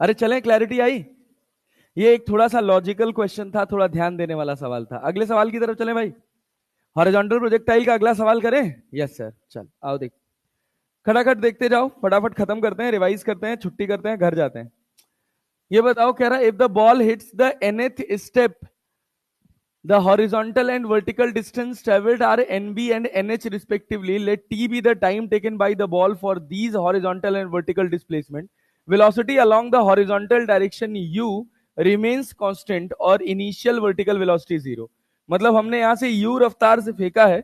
अरे चलें, क्लैरिटी आई? ये एक थोड़ा सा लॉजिकल क्वेश्चन था, थोड़ा ध्यान देने वाला सवाल था। अगले सवाल की तरफ चलें भाई। हॉरिजॉन्टल प्रोजेक्टाइल का अगला सवाल करें? यस सर, चल आओ देख, खटाखट देखते जाओ, फटाफट खत्म करते हैं, रिवाइज करते हैं, छुट्टी करते हैं, घर जाते हैं। ये बताओ, कह रहा है if the ball hits the nth step the horizontal and vertical distance traveled are nb and nh respectively, let t be the time taken by the ball for these horizontal and vertical displacement, velocity along the horizontal direction u remains constant और initial vertical velocity 0। मतलब हमने यहां से u रफ्तार से फेंका है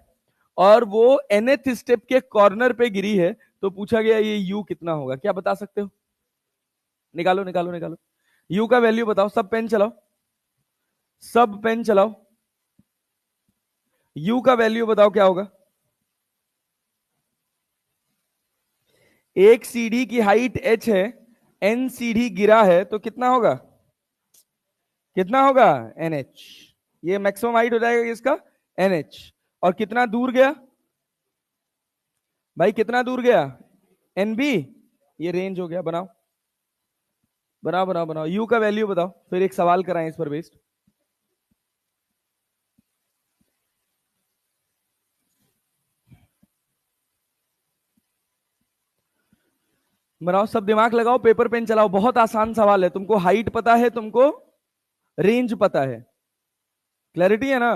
और वो nth स्टेप के कॉर्नर पे गिरी है, तो पूछा गया ये u कितना होगा। क्या बता सकते हो? निकालो निकालो निकालो, u का वैल्यू बताओ। सब पेन चलाओ, सब पेन चलाओ। u का वैल्यू बताओ क्या होगा। एक सीढ़ी की हाइट h है, n सीढ़ी गिरा है, तो कितना होगा? कितना होगा? nh। ये मैक्सिमम हाइट हो जाएगा इसका, nh। और कितना दूर गया भाई, कितना दूर गया? nb। ये रेंज हो गया। बनाओ बनाओ बनाओ बनाओ, u का वैल्यू बताओ, फिर एक सवाल कराएं इस पर बेस्ड। बनाओ, सब दिमाग लगाओ, पेपर पेन चलाओ। बहुत आसान सवाल है, तुमको हाइट पता है, तुमको रेंज पता है, क्लैरिटी है ना?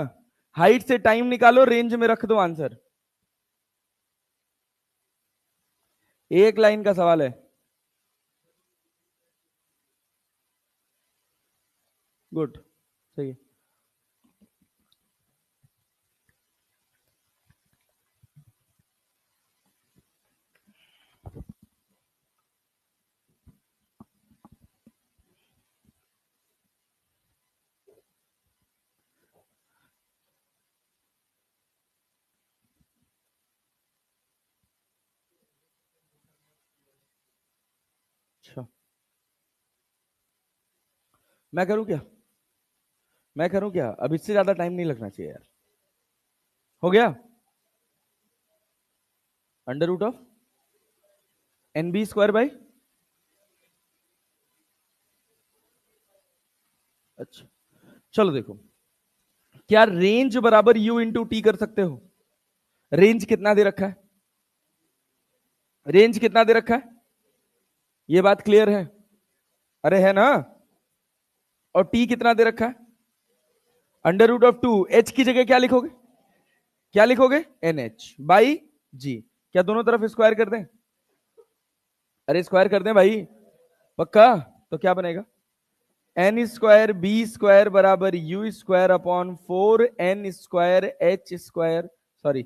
हाइट से टाइम निकालो, रेंज में रख दो आंसर। एक लाइन का सवाल है। गुड, सही है। अच्छा, मैं करूं क्या? मैं करूं क्या? अब इससे ज्यादा टाइम नहीं लगना चाहिए यार। हो गया। Under root of N B square by, अच्छा चलो देखो, क्या रेंज बराबर यू इंटू टी कर सकते हो? रेंज कितना दे रखा है? रेंज कितना दे रखा है? ये बात क्लियर है? अरे है ना? और टी कितना दे रखा है? Under root of 2। एच की जगह क्या लिखोगे? क्या लिखोगे? एन एच बाई जी। क्या दोनों तरफ स्क्वायर कर दें? अरे स्क्वायर कर दें भाई, पक्का? तो क्या बनेगा? एन स्क्वायर बी स्क्वायर बराबर U square upon 4 N square H square, sorry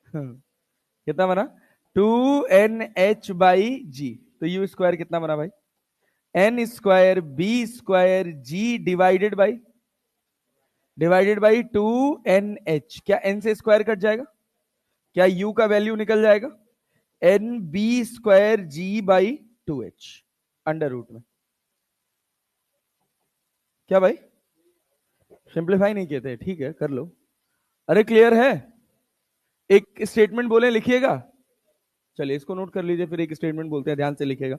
कितना बना? 2 NH बाई जी। तो यू स्क्वायर कितना बना भाई? N square B square G divided by 2 NH। क्या एन से स्क्वायर कट जाएगा? क्या यू का वैल्यू निकल जाएगा? N B square G by 2H under root में। क्या भाई, सिंप्लीफाई नहीं कहते? ठीक है, कर लो। अरे क्लियर है? एक स्टेटमेंट बोले, लिखिएगा। चलिए इसको नोट कर लीजिए, फिर एक स्टेटमेंट बोलते हैं, ध्यान से लिखिएगा।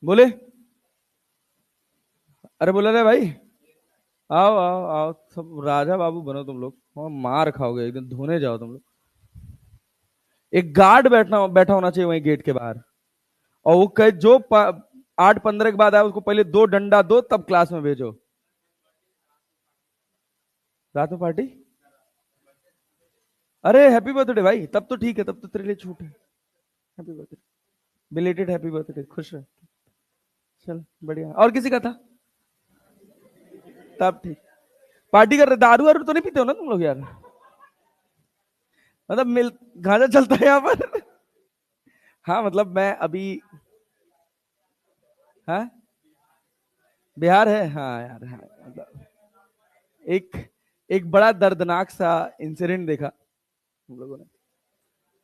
बोले, अरे बोला रे भाई, आओ आओ आओ, सब राजा बाबू बनो तुम लोग, और मार खाओगे एकदम, धोने जाओ तुम लोग। एक गार्ड बैठना बैठा होना चाहिए वहीं गेट के बाहर, और वो कहे जो 8-15 के बाद आए उसको पहले 2 डंडा दो, तब क्लास में भेजो। रात में पार्टी? अरे हैप्पी बर्थडे भाई, तब तो ठीक है, तब तो तेरे लिए छूट है। Happy birthday, belated happy birthday, खुश रह। चल बढ़िया, और किसी का था? तब ठीक। पार्टी कर रहे, दारू वारू तो नहीं पीते हो ना तुम लोग यार? मतलब मिल, गांजा चलता है यहाँ पर? हाँ मतलब मैं अभी, हाँ बिहार है, हाँ यार, हाँ मतलब एक एक बड़ा दर्दनाक सा इंसिडेंट देखा हम लोगों ने।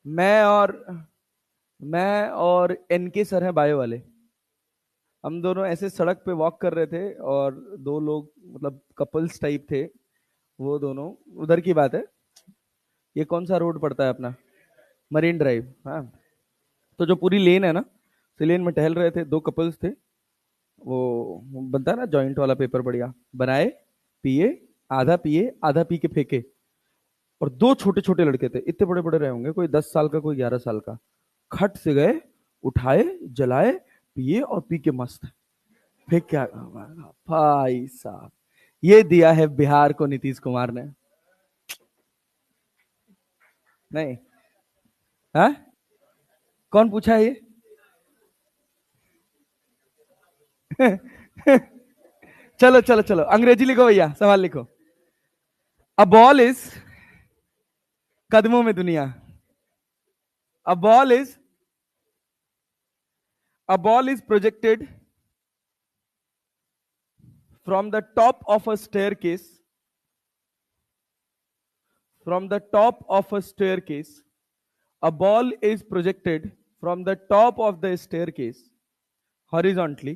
मैं और मैं और एनके सर हैं बायो वाले। हम दोनों ऐसे सड़क पे वॉक कर रहे थे और दो लोग मतलब कपल्स टाइप थे, वो दोनों, उधर की बात है, ये कौन सा रोड पड़ता है अपना, मरीन ड्राइव, हाँ। तो जो पूरी लेन है ना, तो लेन में टहल रहे थे, दो कपल्स थे, वो बनता है ना जॉइंट वाला पेपर, बढ़िया बनाए, पिए, आधा पिए आधा पी के फेंके। और दो छोटे छोटे लड़के थे, इतने बड़े बड़े रहे होंगे, कोई 10 साल का कोई 11 साल का, खट से गए, उठाए, जलाए, पिए और पी के मस्त फेंक क्या। भाई साहब, ये दिया है बिहार को नीतीश कुमार ने। नहीं, हाँ, कौन पूछा है ये? चलो चलो चलो, अंग्रेजी लिखो भैया, सवाल लिखो। अ बॉल इज, कदमों में दुनिया, a ball is, a ball is projected from the top of a staircase, from the top of a staircase, a ball is projected from the top of the staircase horizontally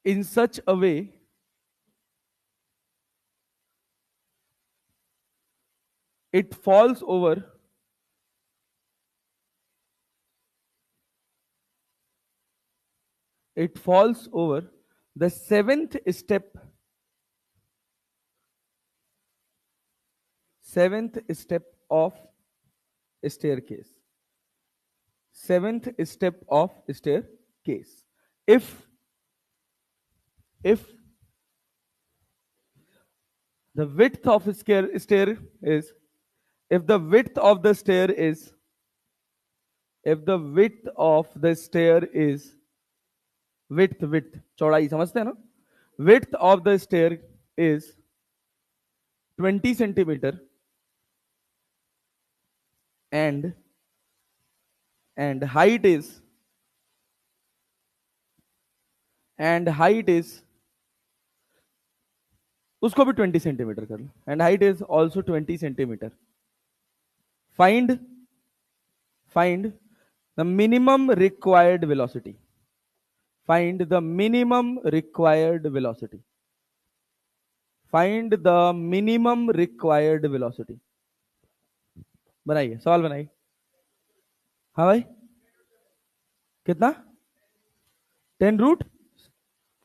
in such a way it falls over, it falls over the seventh step of staircase, seventh step of staircase. If the width of a stair is, if the width of the stair is, if the width of the stair is, width चौड़ाई समझते हैं ना, width of the stair is 20 centimeter and height is, and height is, उसको भी 20 centimetre कर लो, and height is also 20 centimeter. Find the minimum required velocity. Find the minimum required velocity. Find the minimum required velocity. बनाइए, सवाल बनाइए। हाँ भाई, कितना? 10 root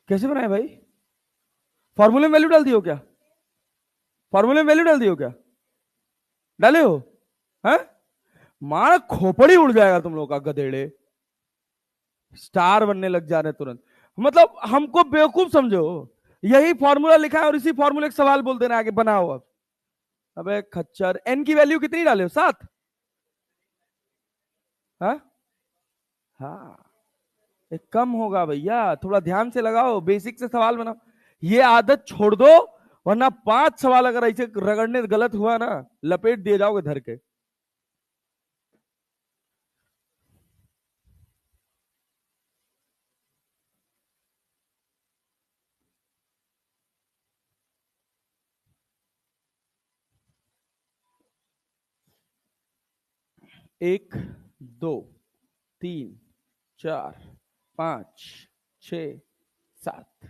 कैसे बनाए भाई? फॉर्मूले में वैल्यू डाल दियो क्या? फॉर्मूले में वैल्यू डाल दियो क्या? डाले हो? हैं? मार खोपड़ी उड़ जाएगा तुम लोग का, गधेड़े। स्टार बनने लग जा रहे तुरंत, मतलब हमको बेवकूफ समझो। यही फॉर्मूला लिखा है और इसी फॉर्मूले का सवाल बोल देना आगे, बनाओ अब। अबे खच्चर, एन की वैल्यू कितनी डाले हो? 7? हाँ हाँ, एक कम होगा भैया, थोड़ा ध्यान से लगाओ, बेसिक से सवाल बनाओ। ये आदत छोड़ दो, वरना 5 सवाल अगर ऐसे रगड़ने गलत हुआ ना, लपेट दिए जाओगे धर के। एक, दो, तीन, चार, 5, 6, 7,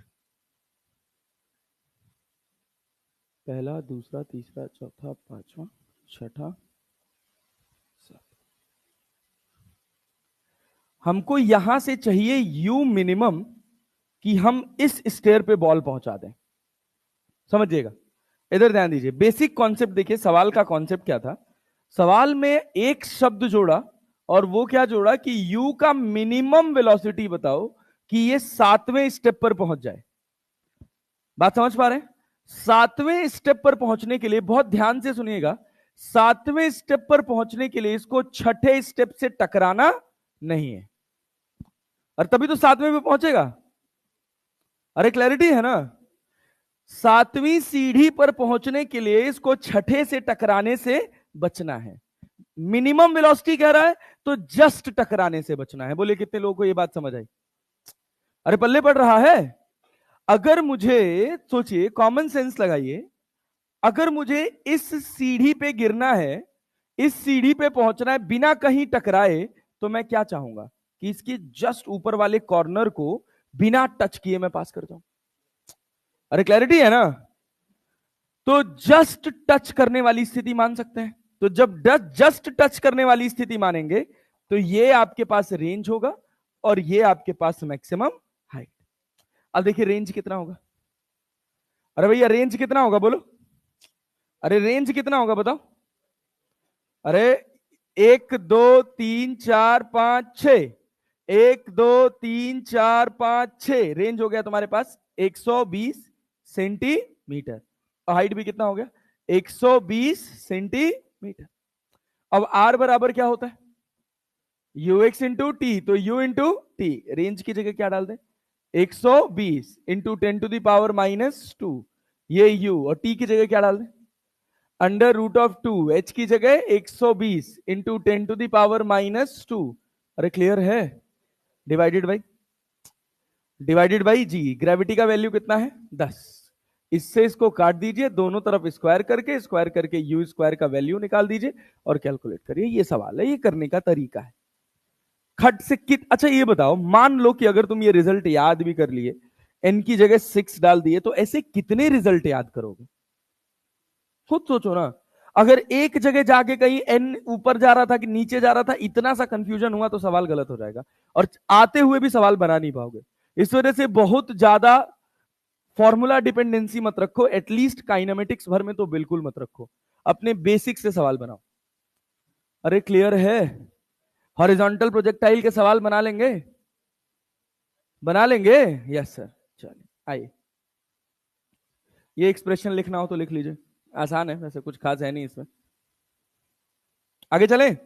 पहला, दूसरा, तीसरा, चौथा, पांचवा, छठा, 7। हमको यहां से चाहिए यू मिनिमम, कि हम इस स्टेयर पे बॉल पहुंचा दें। समझिएगा, इधर ध्यान दीजिए, बेसिक कॉन्सेप्ट देखिए, सवाल का कॉन्सेप्ट क्या था। सवाल में एक शब्द जोड़ा, और वो क्या जोड़ा कि यू का मिनिमम वेलोसिटी बताओ कि ये 7वें स्टेप पर पहुंच जाए। बात समझ पा रहे हैं? 7वें स्टेप पर पहुंचने के लिए, बहुत ध्यान से सुनिएगा, 7वें स्टेप पर पहुंचने के लिए इसको छठे स्टेप से टकराना नहीं है, और तभी तो 7वें पे पहुंचेगा। अरे क्लैरिटी है ना? 7वीं सीढ़ी पर पहुंचने के लिए इसको छठे से टकराने से बचना है। मिनिमम वेलोसिटी कह रहा है, तो जस्ट टकराने से बचना है। बोले कितने लोगों को ये बात समझ आई? अरे पल्ले पड़ रहा है। अगर मुझे, सोचिए, कॉमन सेंस लगाइए, अगर मुझे इस सीढ़ी पे गिरना है, इस सीढ़ी पे पहुंचना है बिना कहीं टकराए, तो मैं क्या चाहूंगा कि इसके जस्ट ऊपर वाले कॉर्नर को बिना टच किए मैं पास कर जाऊं। अरे क्लैरिटी है ना? तो जस्ट टच करने वाली स्थिति मान सकते हैं। तो जब जस्ट टच करने वाली स्थिति मानेंगे तो ये आपके पास रेंज होगा और ये आपके पास मैक्सिमम हाइट। अब देखिए रेंज कितना होगा। अरे भैया रेंज कितना होगा बोलो। अरे रेंज कितना होगा बताओ। अरे 1 2 3 4 5 6, 1 2 3 4 5 6 रेंज हो गया तुम्हारे पास 120 सेंटीमीटर। और हाइट भी कितना हो गया 120 सेंटीमीटर। अब आर बराबर क्या होता है ux इंटू टी, तो u इंटू टी। रेंज की जगह क्या डाल दें 120 इंटू 10⁻⁻², ये u, और t की जगह क्या डाल दें √2, h की जगह 120 इंटू 10⁻⁻²। अरे क्लियर है? Divided by G. ग्रेविटी का वैल्यू कितना है 10। इससे इसको काट दीजिए, दोनों तरफ स्क्वायर करके यू स्क्वायर का वैल्यू निकाल दीजिए और कैलकुलेट करिए। ये सवाल है, ये करने का तरीका है। खट से अच्छा ये बताओ, मान लो कि अगर तुम ये रिजल्ट याद भी कर लिए, n की जगह 6 डाल दिए, तो ऐसे कितने रिजल्ट याद करोगे? खुद सोचो ना। अगर एक जगह जाके कहीं n ऊपर जा रहा था कि नीचे जा रहा था, इतना सा कंफ्यूजन हुआ तो सवाल गलत हो जाएगा और आते हुए भी सवाल बना नहीं पाओगे। इस वजह से बहुत ज्यादा फॉर्मूला डिपेंडेंसी मत रखो, एटलीस्ट काइनेमेटिक्स भर में तो बिल्कुल मत रखो। अपने बेसिक से सवाल बनाओ। अरे क्लियर है? हॉरिजॉन्टल प्रोजेक्टाइल के सवाल बना लेंगे? बना लेंगे? Yes sir. चलिए आइए, ये एक्सप्रेशन लिखना हो तो लिख लीजिए, आसान है वैसे, कुछ खास है नहीं इसमें। आगे चलें।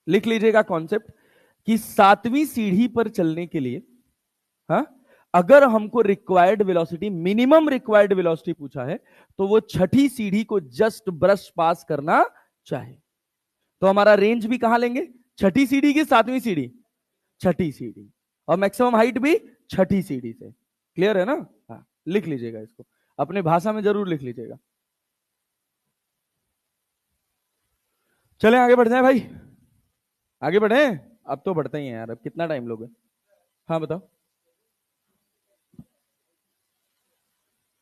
लिख लीजिएगा कॉन्सेप्ट कि 7वीं सीढ़ी पर चलने के लिए, हाँ, अगर हमको required velocity, minimum required velocity पूछा है, तो वो 6ठी सीढ़ी को जस्ट ब्रश पास करना चाहिए। तो हमारा रेंज भी कहां लेंगे 6ठी सीढ़ी की 7वीं सीढ़ी? 6ठी सीढ़ी। और मैक्सिमम हाइट भी 6ठी सीढ़ी से। क्लियर है ना? हाँ, लिख लीजिएगा इसको, अपने भाषा में जरूर लिख लीजिएगा। चले आगे बढ़ जाए भाई, आगे बढ़े। अब तो बढ़ते ही हैं यार, अब कितना टाइम लोगे? हाँ बताओ।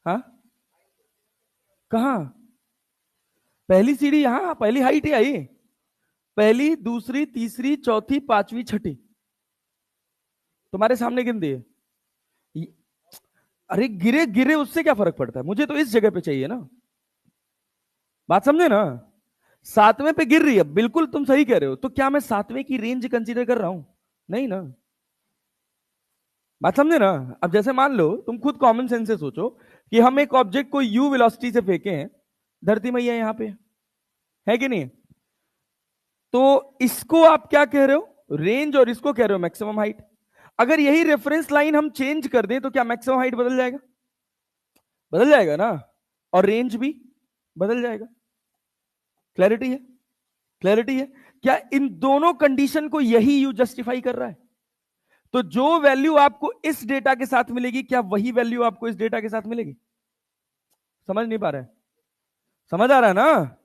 हाँ कहा? पहली सीढ़ी यहां, पहली हाइट ही आई। पहली, दूसरी, तीसरी, चौथी, पांचवी, छठी तुम्हारे सामने गिन दिए। अरे गिरे गिरे उससे क्या फर्क पड़ता है, मुझे तो इस जगह पे चाहिए ना। बात समझे ना? 7वें पे गिर रही है, बिल्कुल तुम सही कह रहे हो। तो क्या मैं 7वें की रेंज कंसीडर कर रहा हूं? नहीं ना। बात समझे ना? अब जैसे मान लो, तुम खुद कॉमन सेंस से सोचो कि हम एक ऑब्जेक्ट को यू वेलोसिटी से फेंके हैं, धरती मैया यहां पे है कि नहीं? तो इसको आप क्या कह रहे हो रेंज, और इसको कह रहे हो मैक्सिमम हाइट। अगर यही रेफरेंस लाइन हम चेंज कर दें तो क्या मैक्सिमम हाइट बदल जाएगा? बदल जाएगा ना, और रेंज भी बदल जाएगा। क्लैरिटी है? क्लैरिटी है? क्या इन दोनों कंडीशन को यही यू जस्टिफाई कर रहा है? तो जो वैल्यू आपको इस डेटा के साथ मिलेगी, क्या वही वैल्यू आपको इस डेटा के साथ मिलेगी? समझ नहीं पा रहे हैं? समझ आ रहा है ना?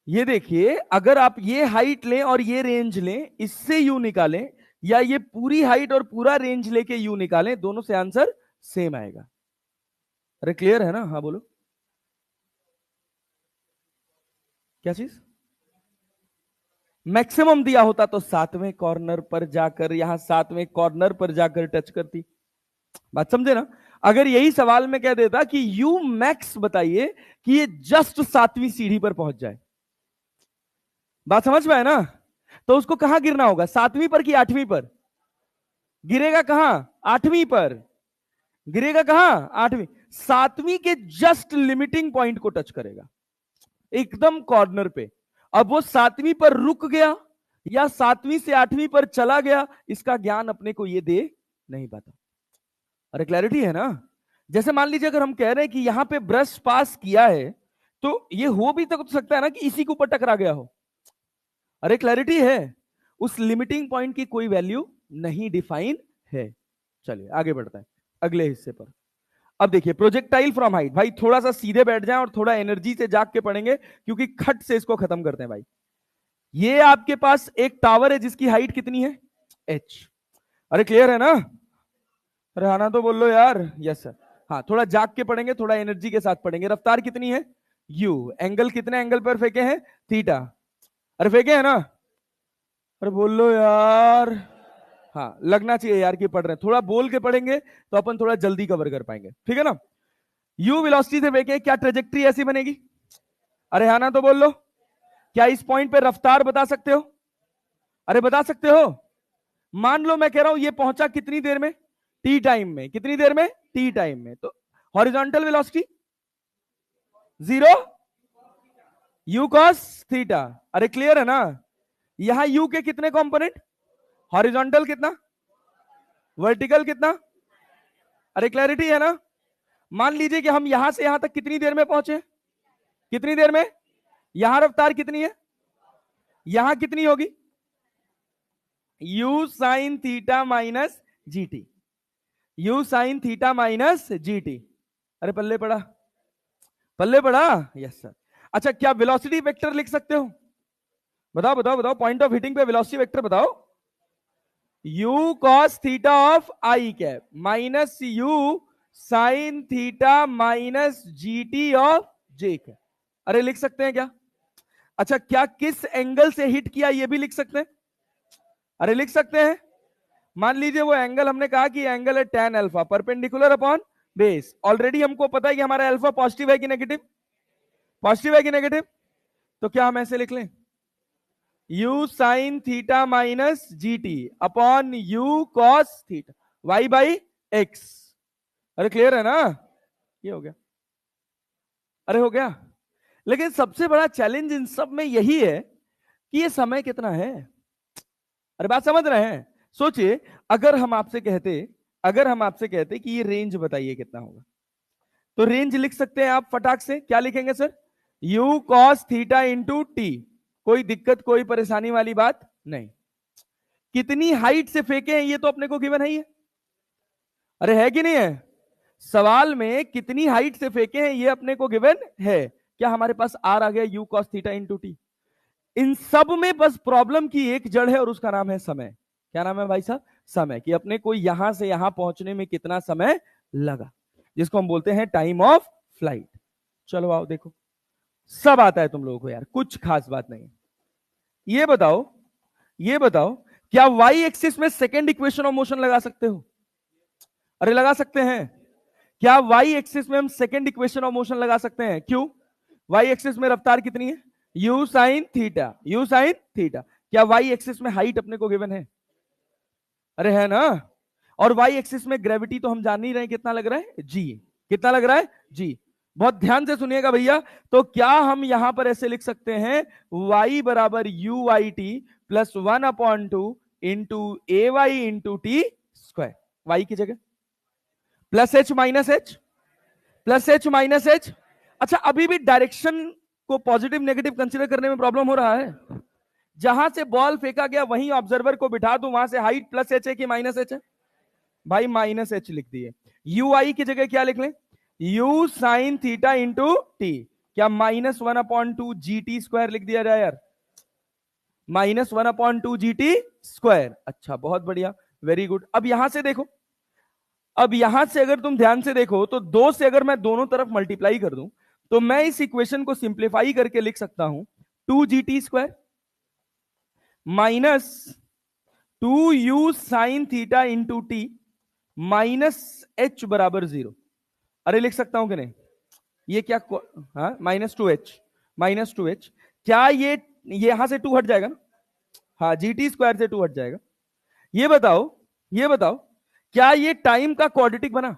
ये देखिए, अगर आप ये हाइट लें और ये रेंज लें, इससे यू निकालें, या ये पूरी हाइट और पूरा रेंज लेके यू निकालें, दोनों से आंसर सेम आएगा। अरे क्लियर है ना? हाँ बोलो। क्या चीज? मैक्सिमम दिया होता तो 7वें कॉर्नर पर जाकर, यहां 7वें कॉर्नर पर जाकर टच करती। बात समझे ना? अगर यही सवाल में कह देता कि यू मैक्स बताइए कि ये जस्ट 7वीं सीढ़ी पर पहुंच जाए, बात समझ में है ना? तो उसको कहां गिरना होगा, 7वीं पर कि 8वीं पर? गिरेगा कहां? 8वीं पर। गिरेगा कहां? 8वीं। 7वीं के जस्ट लिमिटिंग पॉइंट को टच करेगा, एकदम कॉर्नर पे। अब वो 7वीं पर रुक गया या 7वीं से 8वीं पर चला गया, इसका ज्ञान अपने को ये दे नहीं पाता। अरे क्लैरिटी है ना? जैसे मान लीजिए अगर हम कह रहे हैं कि यहां पे ब्रश पास किया है, तो ये हो भी तो सकता है ना कि इसी के ऊपर टकरा गया हो। अरे क्लैरिटी है? उस लिमिटिंग पॉइंट की कोई वैल्यू नहीं डिफाइन है। चलिए आगे बढ़ते हैं अगले हिस्से पर। अब देखिए प्रोजेक्टाइल फ्रॉम हाइट, भाई थोड़ा सा सीधे बैठ जाएं और थोड़ा एनर्जी से जाग के पढ़ेंगे, क्योंकि खट से इसको खत्म करते हैं भाई। ये आपके पास एक टावर है जिसकी हाइट कितनी है, h। अरे क्लियर है ना, अरे आना तो बोल लो यार, यस सर। हाँ थोड़ा जाग के पढ़ेंगे, थोड़ा एनर्जी के साथ पढ़ेंगे। रफ्तार कितनी है, u। एंगल कितने एंगल पर फेंके हैं, थीटा। अरे फेंके है ना, अरे बोल लो यार। हाँ लगना चाहिए यार कि पढ़ रहे हैं, थोड़ा बोल के पढ़ेंगे तो अपन थोड़ा जल्दी कवर कर पाएंगे, ठीक है ना। u वेलोसिटी से फेंके, क्या ट्रेजेक्ट्री ऐसी बनेगी, अरे हाँ ना तो बोल लो। क्या इस पॉइंट पे रफ्तार बता सकते हो, अरे बता सकते हो। मान लो मैं कह रहा हूं ये पहुंचा कितनी देर में, टी टाइम में, कितनी देर में, टी टाइम में। तो horizontal velocity 0 u cos theta. अरे क्लियर है ना, यहां u के कितने कंपोनेंट, हॉरिजॉन्टल कितना, वर्टिकल कितना, अरे क्लैरिटी है ना। मान लीजिए कि हम यहां से यहां तक कितनी देर में पहुंचे, कितनी देर में, यहां रफ्तार कितनी है, यहां कितनी होगी, u sine theta minus GT, u sine theta minus GT. अरे पल्ले पड़ा, पल्ले पड़ा, यस सर। अच्छा क्या वेलोसिटी वेक्टर लिख सकते हो, बताओ बताओ बताओ, पॉइंट ऑफ हिटिंग पे वेलोसिटी वेक्टर बताओ। u cos theta of I cap minus u sine theta minus GT of J cap. अरे लिख सकते हैं क्या, अच्छा क्या किस एंगल से हिट किया ये भी लिख सकते हैं, अरे लिख सकते हैं। मान लीजिए वो एंगल हमने कहा कि एंगल है tan alpha perpendicular upon base. Already हमको पता है कि हमारा अल्फा पॉजिटिव है कि नेगेटिव, पॉजिटिव है कि नेगेटिव। तो क्या हम ऐसे लिख लें, u sine theta minus GT upon u cos theta y by x. अरे क्लियर है ना, ये हो गया, अरे हो गया। लेकिन सबसे बड़ा चैलेंज इन सब में यही है कि ये समय कितना है। अरे बात समझ रहे हैं, सोचिए अगर हम आपसे कहते, अगर हम आपसे कहते कि ये रेंज बताइए कितना होगा, तो रेंज लिख सकते हैं आप फटाक से, क्या लिखेंगे sir, u cos theta into T. कोई दिक्कत कोई परेशानी वाली बात नहीं। कितनी हाइट से फेंके हैं ये तो अपने को गिवन है ही है, अरे है कि नहीं है। सवाल में कितनी हाइट से फेंके हैं ये अपने को गिवन है। क्या हमारे पास आर आ गया, u cos theta into t. इन सब में बस प्रॉब्लम की एक जड़ है और उसका नाम है समय। क्या नाम है भाई साहब, समय। कि अपने को यहां से यहां पहुंचने में कितना समय लगा, जिसको हम बोलते हैं टाइम ऑफ फ्लाइट। चलो आओ देखो, सब आता है तुम लोगों को यार, कुछ खास बात नहीं। ये बताओ, ये बताओ क्या वाई एक्सिस में सेकेंड इक्वेशन ऑफ मोशन लगा सकते हो, अरे लगा सकते हैं। क्या वाई एक्सिस में हम सेकेंड इक्वेशन ऑफ मोशन लगा सकते हैं, क्यों, वाई एक्सिस में रफ्तार कितनी है, u sine theta, u sine theta. क्या वाई एक्सिस में हाइट अपने को गिवन है, अरे है ना। और वाई एक्सिस में ग्रेविटी तो हम जान नहीं रहे कितना लग रहा है, g। कितना लग रहा है, g। बहुत ध्यान से सुनिएगा भैया। तो क्या हम यहां पर ऐसे लिख सकते हैं, y बराबर U Y T plus 1/2 into A Y into T square. Y की जगह plus H minus H, plus H minus H. अच्छा अभी भी डायरेक्शन को पॉजिटिव नेगेटिव कंसीडर करने में प्रॉब्लम हो रहा है। जहां से बॉल फेंका गया वहीं ऑब्जर्वर को बिठा दूं, वहां से हाइट प्लस एच है कि माइनस एच है, भाई माइनस एच लिख दिए। यू आई की जगह क्या लिख लें, you sine theta into T. क्या -1/2 जी टी स्क्वायर लिख दिया जाए यार, -1/2 जी टी स्क्वायर। अच्छा बहुत बढ़िया, वेरी गुड। अब यहां से देखो, अब यहां से अगर तुम ध्यान से देखो तो 2 से अगर मैं दोनों तरफ मल्टीप्लाई कर दूं तो मैं इस इक्वेशन को सिंप्लीफाई करके लिख सकता हूं 2gt square minus 2u sine theta into T minus H बराबर 0। अरे लिख सकता हूं कि नहीं, ये क्या, हाँ -2h, -2h। क्या ये यहां से 2 हट जाएगा ना, हाँ gt स्क्वायर से 2 हट जाएगा। ये बताओ, ये बताओ क्या ये टाइम का क्वाड्रेटिक बना,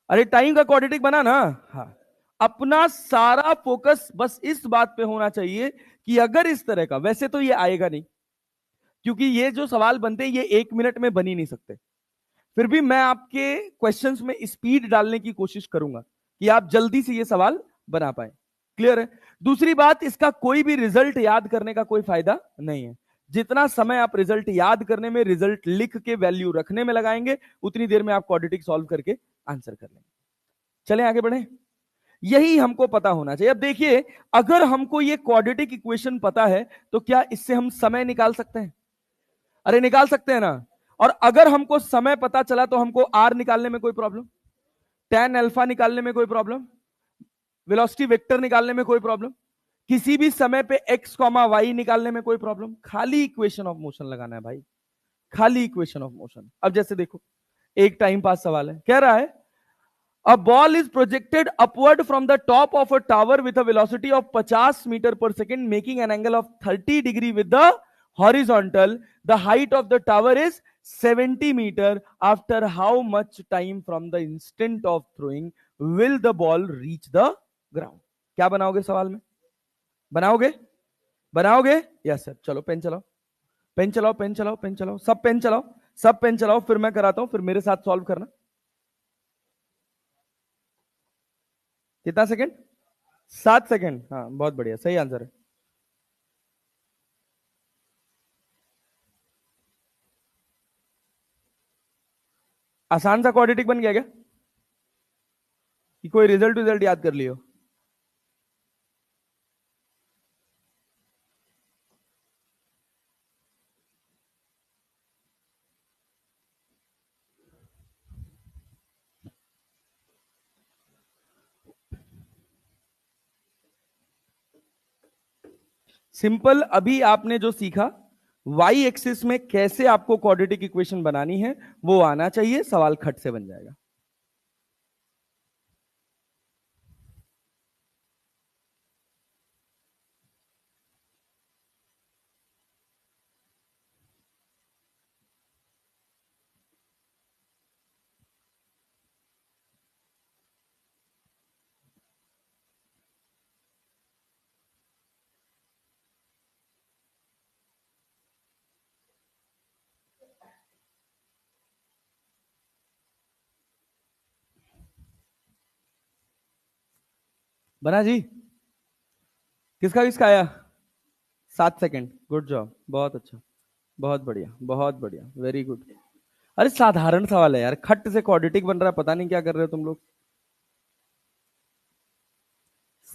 अरे टाइम का क्वाड्रेटिक बना ना, हाँ। अपना सारा फोकस बस इस बात पे होना चाहिए कि अगर इस तरह का, वैसे तो ये आएगा नहीं क्योंकि ये जो सवाल बनते हैं ये 1 मिनट में बन ही नहीं सकते, फिर भी मैं आपके क्वेश्चंस में स्पीड डालने की कोशिश करूंगा कि आप जल्दी से ये सवाल बना पाए। क्लियर है। दूसरी बात, इसका कोई भी रिजल्ट याद करने का कोई फायदा नहीं है। जितना समय आप रिजल्ट याद करने में, रिजल्ट लिख के वैल्यू रखने में लगाएंगे, उतनी देर में आप क्वाड्रेटिक सॉल्व करके आंसर कर लेंगे। चलें आगे बढ़े, यही हमको पता होना चाहिए। अब देखिए, अगर हमको ये क्वाड्रेटिक इक्वेशन पता है तो क्या इससे हम समय निकाल सकते हैं? अरे निकाल सकते हैं ना। और अगर हमको समय पता चला तो हमको आर निकालने में कोई प्रॉब्लम, tan अल्फा निकालने में कोई प्रॉब्लम, वेलोसिटी वेक्टर निकालने में कोई प्रॉब्लम, किसी भी समय पे x, y निकालने में कोई प्रॉब्लम? खाली इक्वेशन ऑफ मोशन लगाना है भाई, खाली इक्वेशन ऑफ मोशन। अब जैसे देखो, एक टाइम पास सवाल है, कह रहा है a ball is projected upward from the top of a tower with a velocity of 50 meter per second making an angle of 30 degree with the horizontal. The height of the tower is 70 meter. After how much time from the instant of throwing will the ball reach the ground? क्या बनाओगे सवाल में? बनाओगे? बनाओगे? Yes sir. चलो pen चलाओ, pen चलाओ, pen चलाओ, पेन चलाओ, सब पेन चलाओ, सब पेन चलाओ, फिर मैं कराता हूं, फिर मेरे साथ सॉल्व करना। कितना सेकंड? 7 सेकंड। हाँ बहुत बढ़िया, सही आंसर है। आसान सा क्वाड्रेटिक बन गया क्या? कि कोई रिजल्ट रिजल्ट याद कर लियो? सिंपल, अभी आपने जो सीखा वाई एक्सिस में कैसे आपको क्वाड्रेटिक इक्वेशन बनानी है वो आना चाहिए, सवाल खट से बन जाएगा। बना जी? किसका किसका आया? 7 सेकंड, गुड जॉब, बहुत अच्छा, बहुत बढ़िया, बहुत बढ़िया, वेरी गुड। अरे साधारण सवाल है यार, खट से क्वाड्रेटिक बन रहा है, पता नहीं क्या कर रहे हो तुम लोग।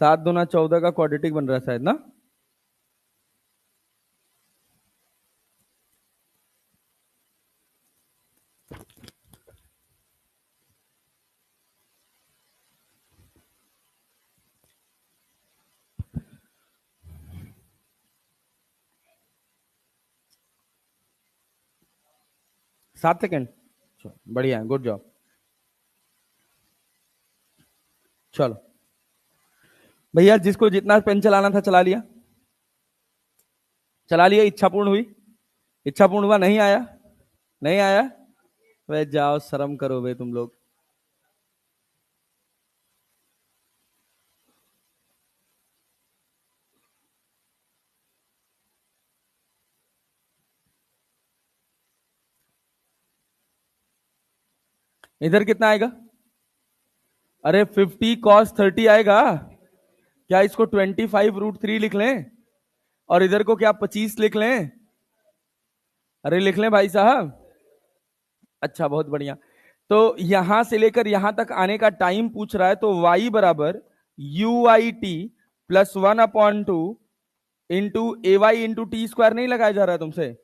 7 दूना 14 का क्वाड्रेटिक बन रहा है शायद ना। सात सेकंड, बढ़िया, गुड जॉब। चलो भैया, जिसको जितना पेन चलाना था चला लिया, चला लिया, इच्छा पूर्ण हुई? इच्छा पूर्ण हुआ? नहीं आया? नहीं आया? वे जाओ, शर्म करो वे तुम लोग। इधर कितना आएगा? अरे 50 cos 30 आएगा क्या? इसको 25√3 लिख लें और इधर को क्या 25 लिख लें? अरे लिख लें भाई साहब। अच्छा बहुत बढ़िया। तो यहां से लेकर यहां तक आने का टाइम पूछ रहा है, तो y बराबर UIT plus 1/2 into AY into T square नहीं लगाया जा रहा है तुमसे?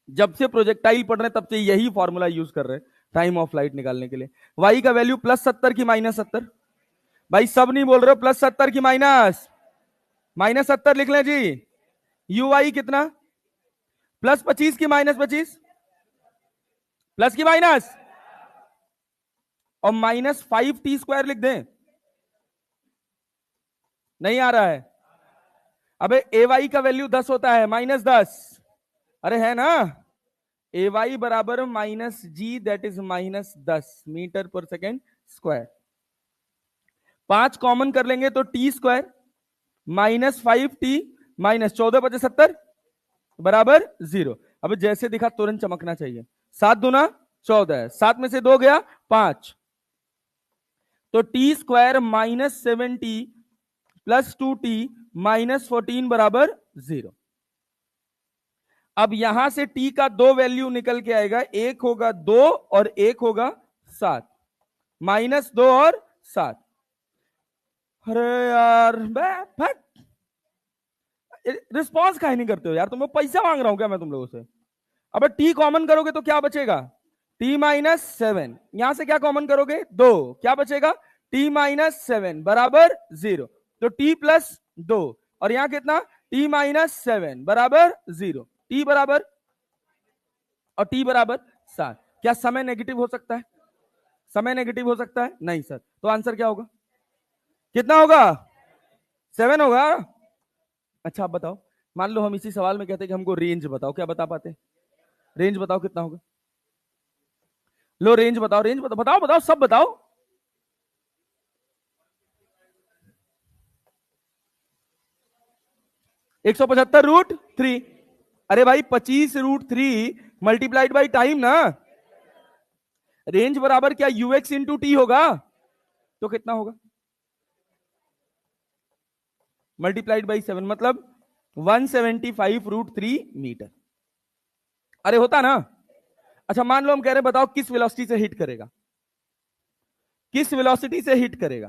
जब से प्रोजेक्टाइल पढ़ रहे हैं तब से यही फॉर्मूला यूज कर रहे हैं टाइम ऑफ फ्लाइट निकालने के लिए। y का वैल्यू +70 की -70? भाई सब नहीं बोल रहे हो, +70 की -70 लिख लें जी। UI कितना? +25 की -25? प्लस की माइनस? और -5t² लिख दें? नहीं आ रहा है? अबे AY का वैल्यू 10 होता है, -10। अरे है ना? AY बराबर -G, दैट इज -10 मीटर पर सेकेंड स्क्वायर। 5 कॉमन कर लेंगे तो t² -5t -14 बराबर 0। अब जैसे दिखा तुरंत चमकना चाहिए। 7 दूना 14, 7 में से 2 गया 5, तो t² -7t +2t -14 बराबर 0। अब यहां से टी का दो वैल्यू निकल के आएगा, एक होगा 2 और एक होगा 7, -2 और 7। अरे यार रिस्पॉन्स काहे नहीं करते हो यार, तुम पैसा मांग रहा हूं क्या मैं तुम लोगों से? अब टी कॉमन करोगे तो क्या बचेगा, t-7, यहां से क्या कॉमन करोगे 2, क्या बचेगा t-7 बराबर 0, तो t+2, और यहां कितना t-7 बराबर 0, t बराबर और t बराबर 7। क्या समय नेगेटिव हो सकता है? समय नेगेटिव हो सकता है? नहीं सर। तो आंसर क्या होगा, कितना होगा 7 होगा। अच्छा आप बताओ, मान लो हम इसी सवाल में कहते कि हमको रेंज बताओ, क्या बता पाते? रेंज बताओ कितना होगा, लो रेंज बताओ, रेंज बताओ, बताओ बताओ सब बताओ। 175 √3। अरे भाई 25 √3 मल्टीप्लाइड बाई टाइम ना। रेंज बराबर क्या यूएक्स इंटू टी होगा, तो कितना होगा मल्टीप्लाइड बाई 7, मतलब 175 √3 मीटर। अरे होता ना। अच्छा मान लो हम कह रहे हैं बताओ किस वेलोसिटी से हिट करेगा, किस वेलोसिटी से हिट करेगा?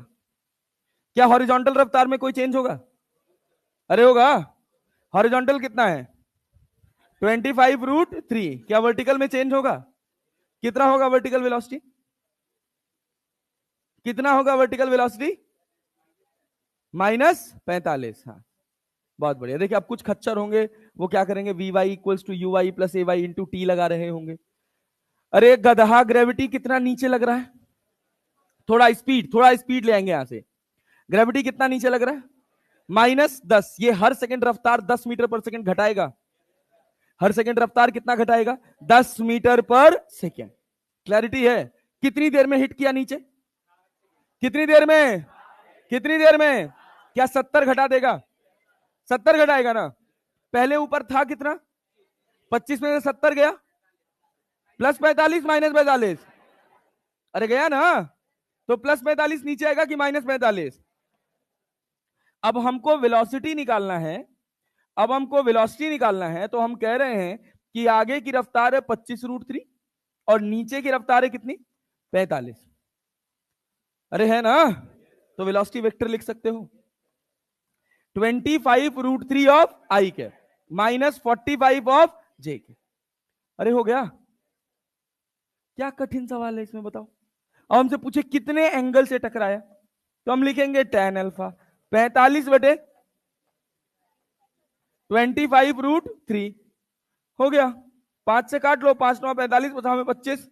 क्या हॉरिजॉन्टल रफ्तार में कोई चेंज होगा? अरे होगा। हॉरिजॉन्टल कितना है 25 √3, क्या वर्टिकल में चेंज होगा? कितना होगा वर्टिकल वेलोसिटी, कितना होगा वर्टिकल वेलोसिटी? -45। हाँ बहुत बढ़िया। देखिए अब कुछ खच्चर होंगे वो क्या करेंगे, V Y equals to U Y plus A Y into T लगा रहे होंगे। अरे गधा ग्रेविटी कितना नीचे लग रहा है, थोड़ा स्पीड ले आएंगे यहां से। ग्रेविटी कितना नीचे लग रहा है -10, ये हर सेकंड रफ्तार 10 मीटर पर सेकंड घटाएगा। हर सेकंड रफ्तार कितना घटाएगा 10 मीटर पर सेकंड। क्लैरिटी है? कितनी देर में हिट किया नीचे, कितनी देर में, कितनी देर में? क्या 70 घटा देगा, 70 घटाएगा ना। पहले ऊपर था कितना 25 में से 70 गया, +45 -45, अरे गया ना। तो +45 नीचे आएगा कि -45? अब हमको वेलोसिटी निकालना है, अब हमको वेलोसिटी निकालना है, तो हम कह रहे हैं कि आगे की रफ्तार है 25 √3 और नीचे की रफ्तार है कितनी 45। अरे है ना, तो वेलोसिटी वेक्टर लिख सकते हो 25 √3 ऑफ आई के -45 ऑफ जे के। अरे हो गया। क्या कठिन सवाल है इसमें बताओ। अब हमसे पूछे कितने एंगल से टकराया, तो हम लिखेंगे tan अल्फा 45 / 25 √3 हो गया। 5 से काट लो, 5 9 45, बचा हमें 25।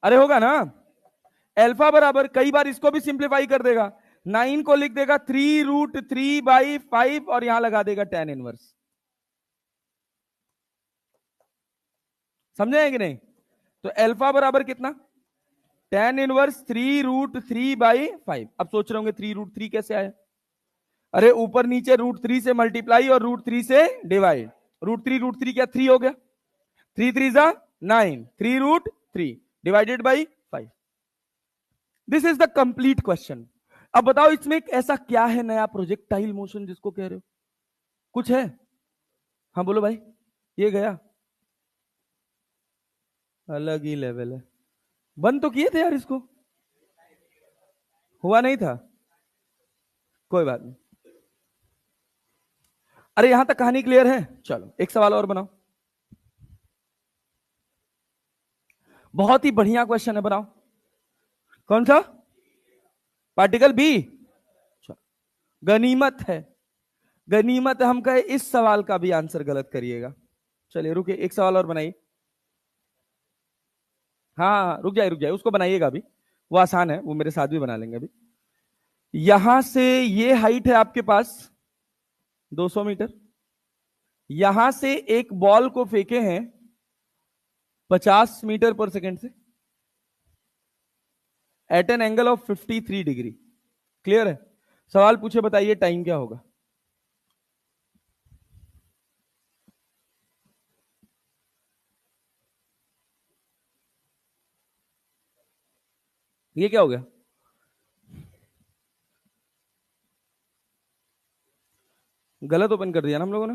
अरे होगा ना। अल्फा बराबर, कई बार इसको भी सिंप्लीफाई कर देगा, 9 को लिख देगा 3 √3/5 और यहां लगा देगा tan इनवर्स। समझे कि नहीं? तो अल्फा बराबर कितना tan इनवर्स 3 √3/5। अब सोच रहे होंगे 3 √3 कैसे आया? अरे ऊपर नीचे √3 से मल्टीप्लाई और √3 से डिवाइड, √3 क्या 3 हो गया, 3 3 जा 9, 3 √3 divided by 5। This is the complete question. अब बताओ इसमें एक ऐसा क्या है नया प्रोजेक्टाइल मोशन जिसको कह रहे हो, कुछ है? हाँ बोलो भाई। ये गया अलग ही लेवल है। बंद तो किए थे यार इसको, हुआ नहीं था, कोई बात नहीं। अरे यहां तक कहानी क्लियर है? चलो एक सवाल और बनाओ, बहुत ही बढ़िया क्वेश्चन है, बनाओ। कौन सा? Particle B. गनीमत है, गनीमत है हम कहे इस सवाल का भी आंसर गलत करिएगा। चलिए रुकिए, एक सवाल और बनाइए। हाँ रुक जाए रुक जाए, उसको बनाइएगा अभी, वो आसान है, वो मेरे साथ भी बना लेंगे अभी। यहां से ये हाइट है आपके पास 200 मीटर, यहां से एक बॉल को फेंके हैं 50 मीटर पर सेकंड से at an angle of 53 degree. Clear है? सवाल पूछे बताइए टाइम क्या होगा। ये क्या हो गया, गलत ओपन कर दिया ना हम लोगों ने।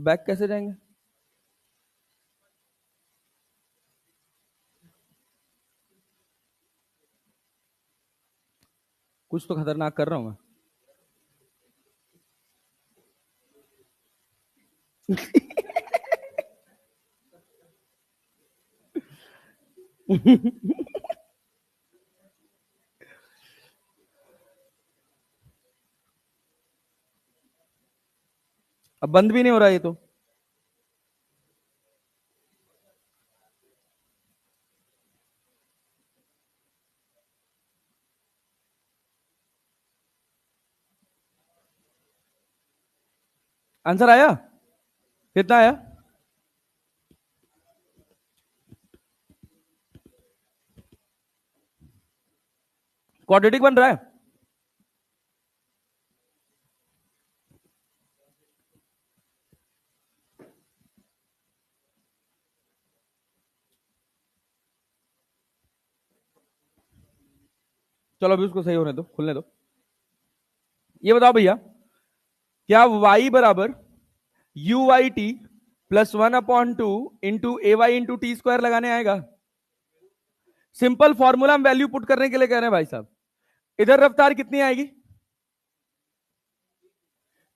बैक कैसे जाएंगे? कुछ तो खतरनाक कर रहा हूं मैं। अब बंद भी नहीं हो रहा ये तो। आंसर आया? कितना आया? क्वाड्रेटिक बन रहा है? चलो अभी उसको सही होने दो, खुलने दो। ये बताओ भैया, क्या y बराबर U Y T plus 1/2 into A Y into T square लगाने आएगा? सिंपल फॉर्मूला हम वैल्यू पुट करने के लिए कह रहे हैं भाई साहब। इधर रफ्तार कितनी आएगी?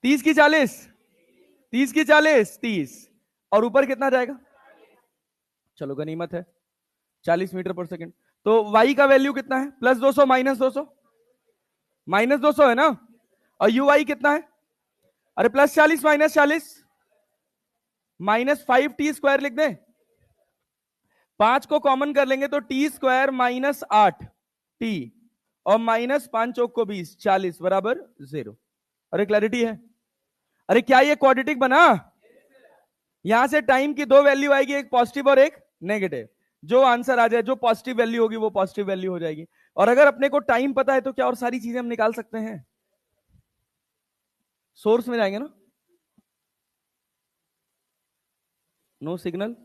30 की 40, 30 की 40, 30। और ऊपर कितना जाएगा? चलो गनीमत है, 40 मीटर पर सेकंड। तो y का वैल्यू कितना है? प्लस 200 माइनस 200, माइनस 200 है ना? और यू आई कितना है? अरे प्लस 40 माइनस 40, -5t² लिख दें। 5 को कॉमन कर लेंगे तो t² -8t, और -5 चौक को 20, 40 बराबर 0। अरे क्लैरिटी है? अरे क्या ये क्वाड्रेटिक बना? यहां से टाइम की दो वैल्यू आएगी, एक पॉजिटिव और एक नेगेटिव। जो आंसर आ जाए, जो पॉजिटिव वैल्यू होगी वो पॉजिटिव वैल्यू हो जाएगी। और अगर अपने को टाइम पता है तो क्या और सारी चीजें हम निकाल सकते हैं। सोर्स में जाएंगे ना, नो सिग्नल।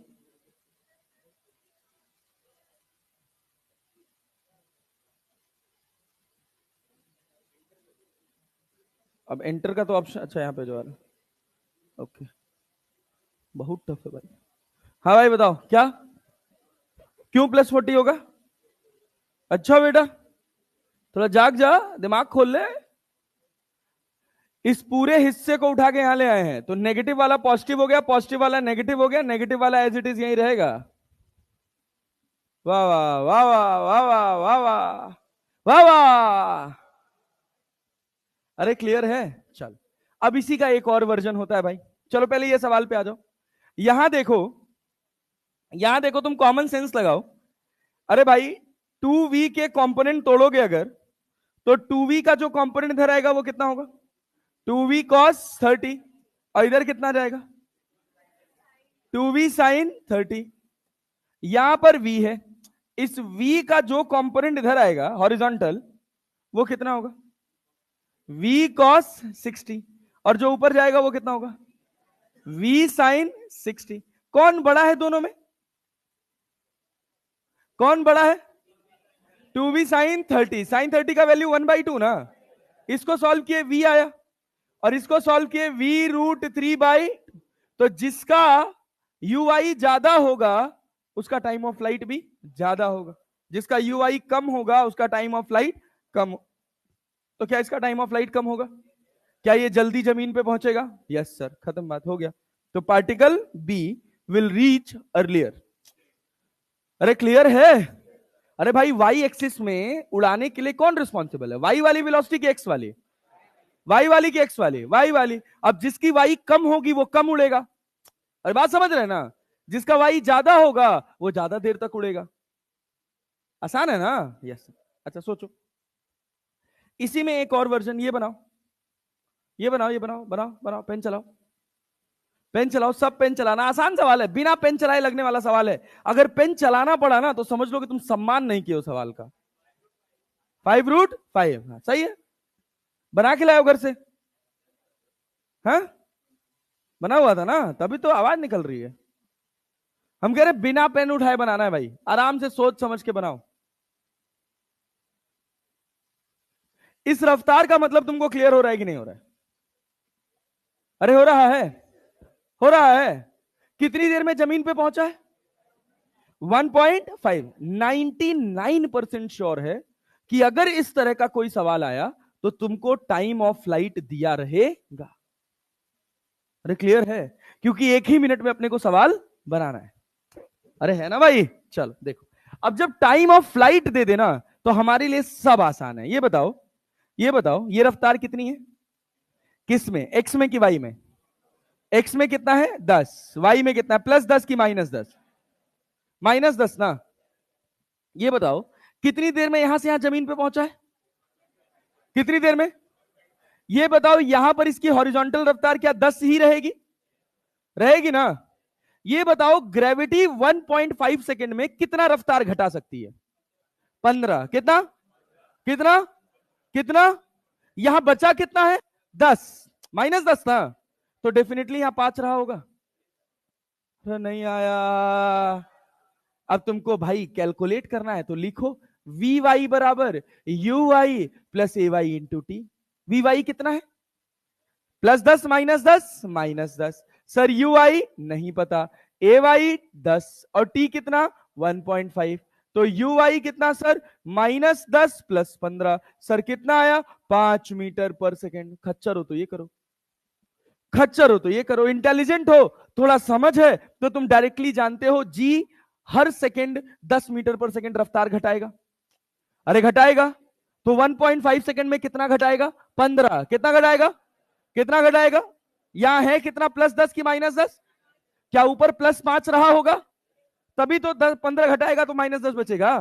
अब एंटर का तो ऑप्शन, अच्छा यहाँ पे जो आ रहा है, ओके। बहुत टफ है भाई। हाँ भाई बताओ क्या, क्यों +40 होगा? अच्छा बेटा, थोड़ा जाग जा, दिमाग खोल ले। इस पूरे हिस्से को उठा के यहां ले आए हैं, तो नेगेटिव वाला पॉजिटिव हो गया, पॉजिटिव वाला नेगेटिव हो गया, नेगेटिव वाला एज इट इज यही रहेगा। वाह वाह वाह वाह वाह वाह वाह वाह वाह वाह। अरे क्लियर है? चल, अब इसी का एक और वर्जन होता है भाई। चलो पहले ये सवाल पे आ जाओ। यहां देखो, यहां देखो, तुम कॉमन सेंस लगाओ। अरे भाई, 2v के कंपोनेंट तोड़ोगे अगर, तो 2v का जो कंपोनेंट इधर आएगा वो कितना होगा? 2v cos 30। और इधर कितना जाएगा? 2v sin 30। यहां पर v है, इस v का जो कंपोनेंट इधर आएगा हॉरिजॉन्टल, वो कितना होगा? v cos 60। और जो ऊपर जाएगा वो कितना होगा? v sin 60। कौन बड़ा है दोनों में? कौन बड़ा है? 2v sin 30। sin 30 का वैल्यू 1/2 ना। इसको सॉल्व किए v आया, और इसको सॉल्व किए v√3/। तो जिसका यू आई ज्यादा होगा उसका टाइम ऑफ फ्लाइट भी ज्यादा होगा, जिसका यू आई कम होगा उसका टाइम ऑफ फ्लाइट कम। तो क्या इसका टाइम ऑफ फ्लाइट कम होगा? क्या ये जल्दी जमीन पे पहुंचेगा? यस सर, खत्म बात, हो गया। तो particle B will reach earlier. अरे क्लियर है? अरे भाई, वाई एक्सिस में उड़ाने के लिए कौन रिस्पॉन्सिबल है? वाई वाली वेलोसिटी की एक्स वाली? वाई वाली की एक्स वाली? वाई वाली। अब जिसकी वाई कम होगी वो कम उड़ेगा। अरे बात समझ रहे हैं ना? जिसका वाई ज्यादा होगा वो ज्यादा देर तक उड़ेगा। आसान है ना? यस। अच्छा सोचो, इसी में एक और वर्जन, ये बनाओ, ये बनाओ, ये बनाओ, बनाओ बनाओ, पेन चलाओ, पेन चलाओ, सब पेन चलाना। आसान सवाल है, बिना पेन चलाए लगने वाला सवाल है। अगर पेन चलाना पड़ा ना तो समझ लो कि तुम सम्मान नहीं किए सवाल का। 5√5, हाँ, सही है। बना के लाओ घर से? हाँ, बना हुआ था ना, तभी तो आवाज निकल रही है। हम कह रहे बिना पेन उठाए बनाना है भाई, आराम से सोच समझ के बनाओ। इस रफ्तार का मतलब तुमको क्लियर हो रहा है कि नहीं हो रहा है? अरे हो रहा है। हो रहा है। कितनी देर में जमीन पे पहुंचा है? 1.5। 99% श्योर है कि अगर इस तरह का कोई सवाल आया तो तुमको टाइम ऑफ फ्लाइट दिया रहेगा। अरे क्लियर है, क्योंकि एक ही मिनट में अपने को सवाल बनाना है। अरे है ना भाई। चलो देखो, अब जब टाइम ऑफ फ्लाइट दे देना तो हमारे लिए सब आसान है। ये बताओ, ये बताओ, ये रफ्तार कितनी है? किस में, एक्स में कि वाई में? एक्स में कितना है? 10। वाई में कितना है? +10 की -10? -10 ना। ये बताओ कितनी देर में यहां से यहां जमीन पे पहुंचा है? कितनी देर में? ये बताओ यहां पर इसकी हॉरिजॉन्टल रफ्तार क्या 10 ही रहेगी? रहेगी ना। ये बताओ ग्रेविटी 1.5 सेकेंड में कितना रफ्तार घटा सकती है? 15। कितना? कितना? कितना? यहां बचा कितना है? 10। -10 ना, तो डेफिनेटली यहां 5 रहा होगा। तो नहीं आया। अब तुमको भाई कैलकुलेट करना है तो लिखो, वी वाई बराबर U Y plus A Y into T. V Y कितना है? +10 -10 -10। सर यू आई नहीं पता, ए वाई 10 और टी कितना? 1.5। तो यू आई कितना सर? -10 + 15। सर कितना आया? 5 मीटर पर सेकेंड। खच्चर हो तो ये करो, खच्चर हो तो ये करो, इंटेलिजेंट हो, थोड़ा समझ है तो तुम डायरेक्टली जानते हो जी हर सेकेंड 10 मीटर पर सेकेंड रफ्तार घटाएगा। अरे घटाएगा, तो 1.5 सेकेंड में कितना घटाएगा? 15। कितना घटाएगा? कितना घटाएगा? यहां है कितना? +10 की -10? क्या ऊपर +5 रहा होगा? तभी तो 15 घटाएगा तो -10 बचेगा।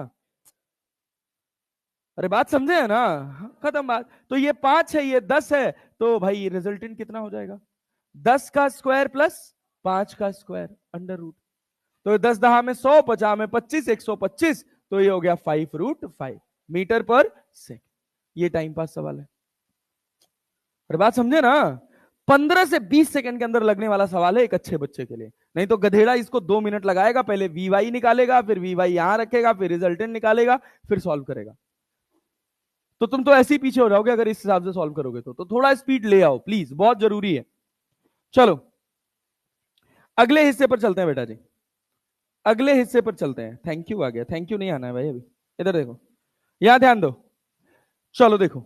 अरे बात समझे है ना? खत्म बात। तो ये 5 है, ये 10 है, तो भाई रिजल्टेंट कितना हो जाएगा? 10 का स्क्वायर प्लस 5 का स्क्वायर √। तो 10 दहा में 100, 50 में 25, 125, तो ये हो गया 5√5 मीटर पर सेकेंड। ये टाइम पास सवाल है। अरे बात समझे ना? 15 से 20 सेकंड के अंदर लगने वाला सवाल है एक अच्छे बच्चे के लिए। नहीं तो गधेड़ा इसको 2 मिनट लगाएगा, पहले वी वाई निकालेगा, फिर वी वाई यहां रखेगा, फिर रिजल्टेंट निकालेगा, फिर सॉल्व करेगा। तो तुम तो ऐसे ही पीछे हो जाओगे अगर इस हिसाब से सॉल्व करोगे तो थोड़ा स्पीड ले आओ प्लीज, बहुत जरूरी है। चलो अगले हिस्से पर चलते हैं बेटा जी, अगले हिस्से पर चलते हैं। थैंक यू आ गया, थैंक यू नहीं आना है भाई अभी। इधर देखो, यहां ध्यान दो। चलो देखो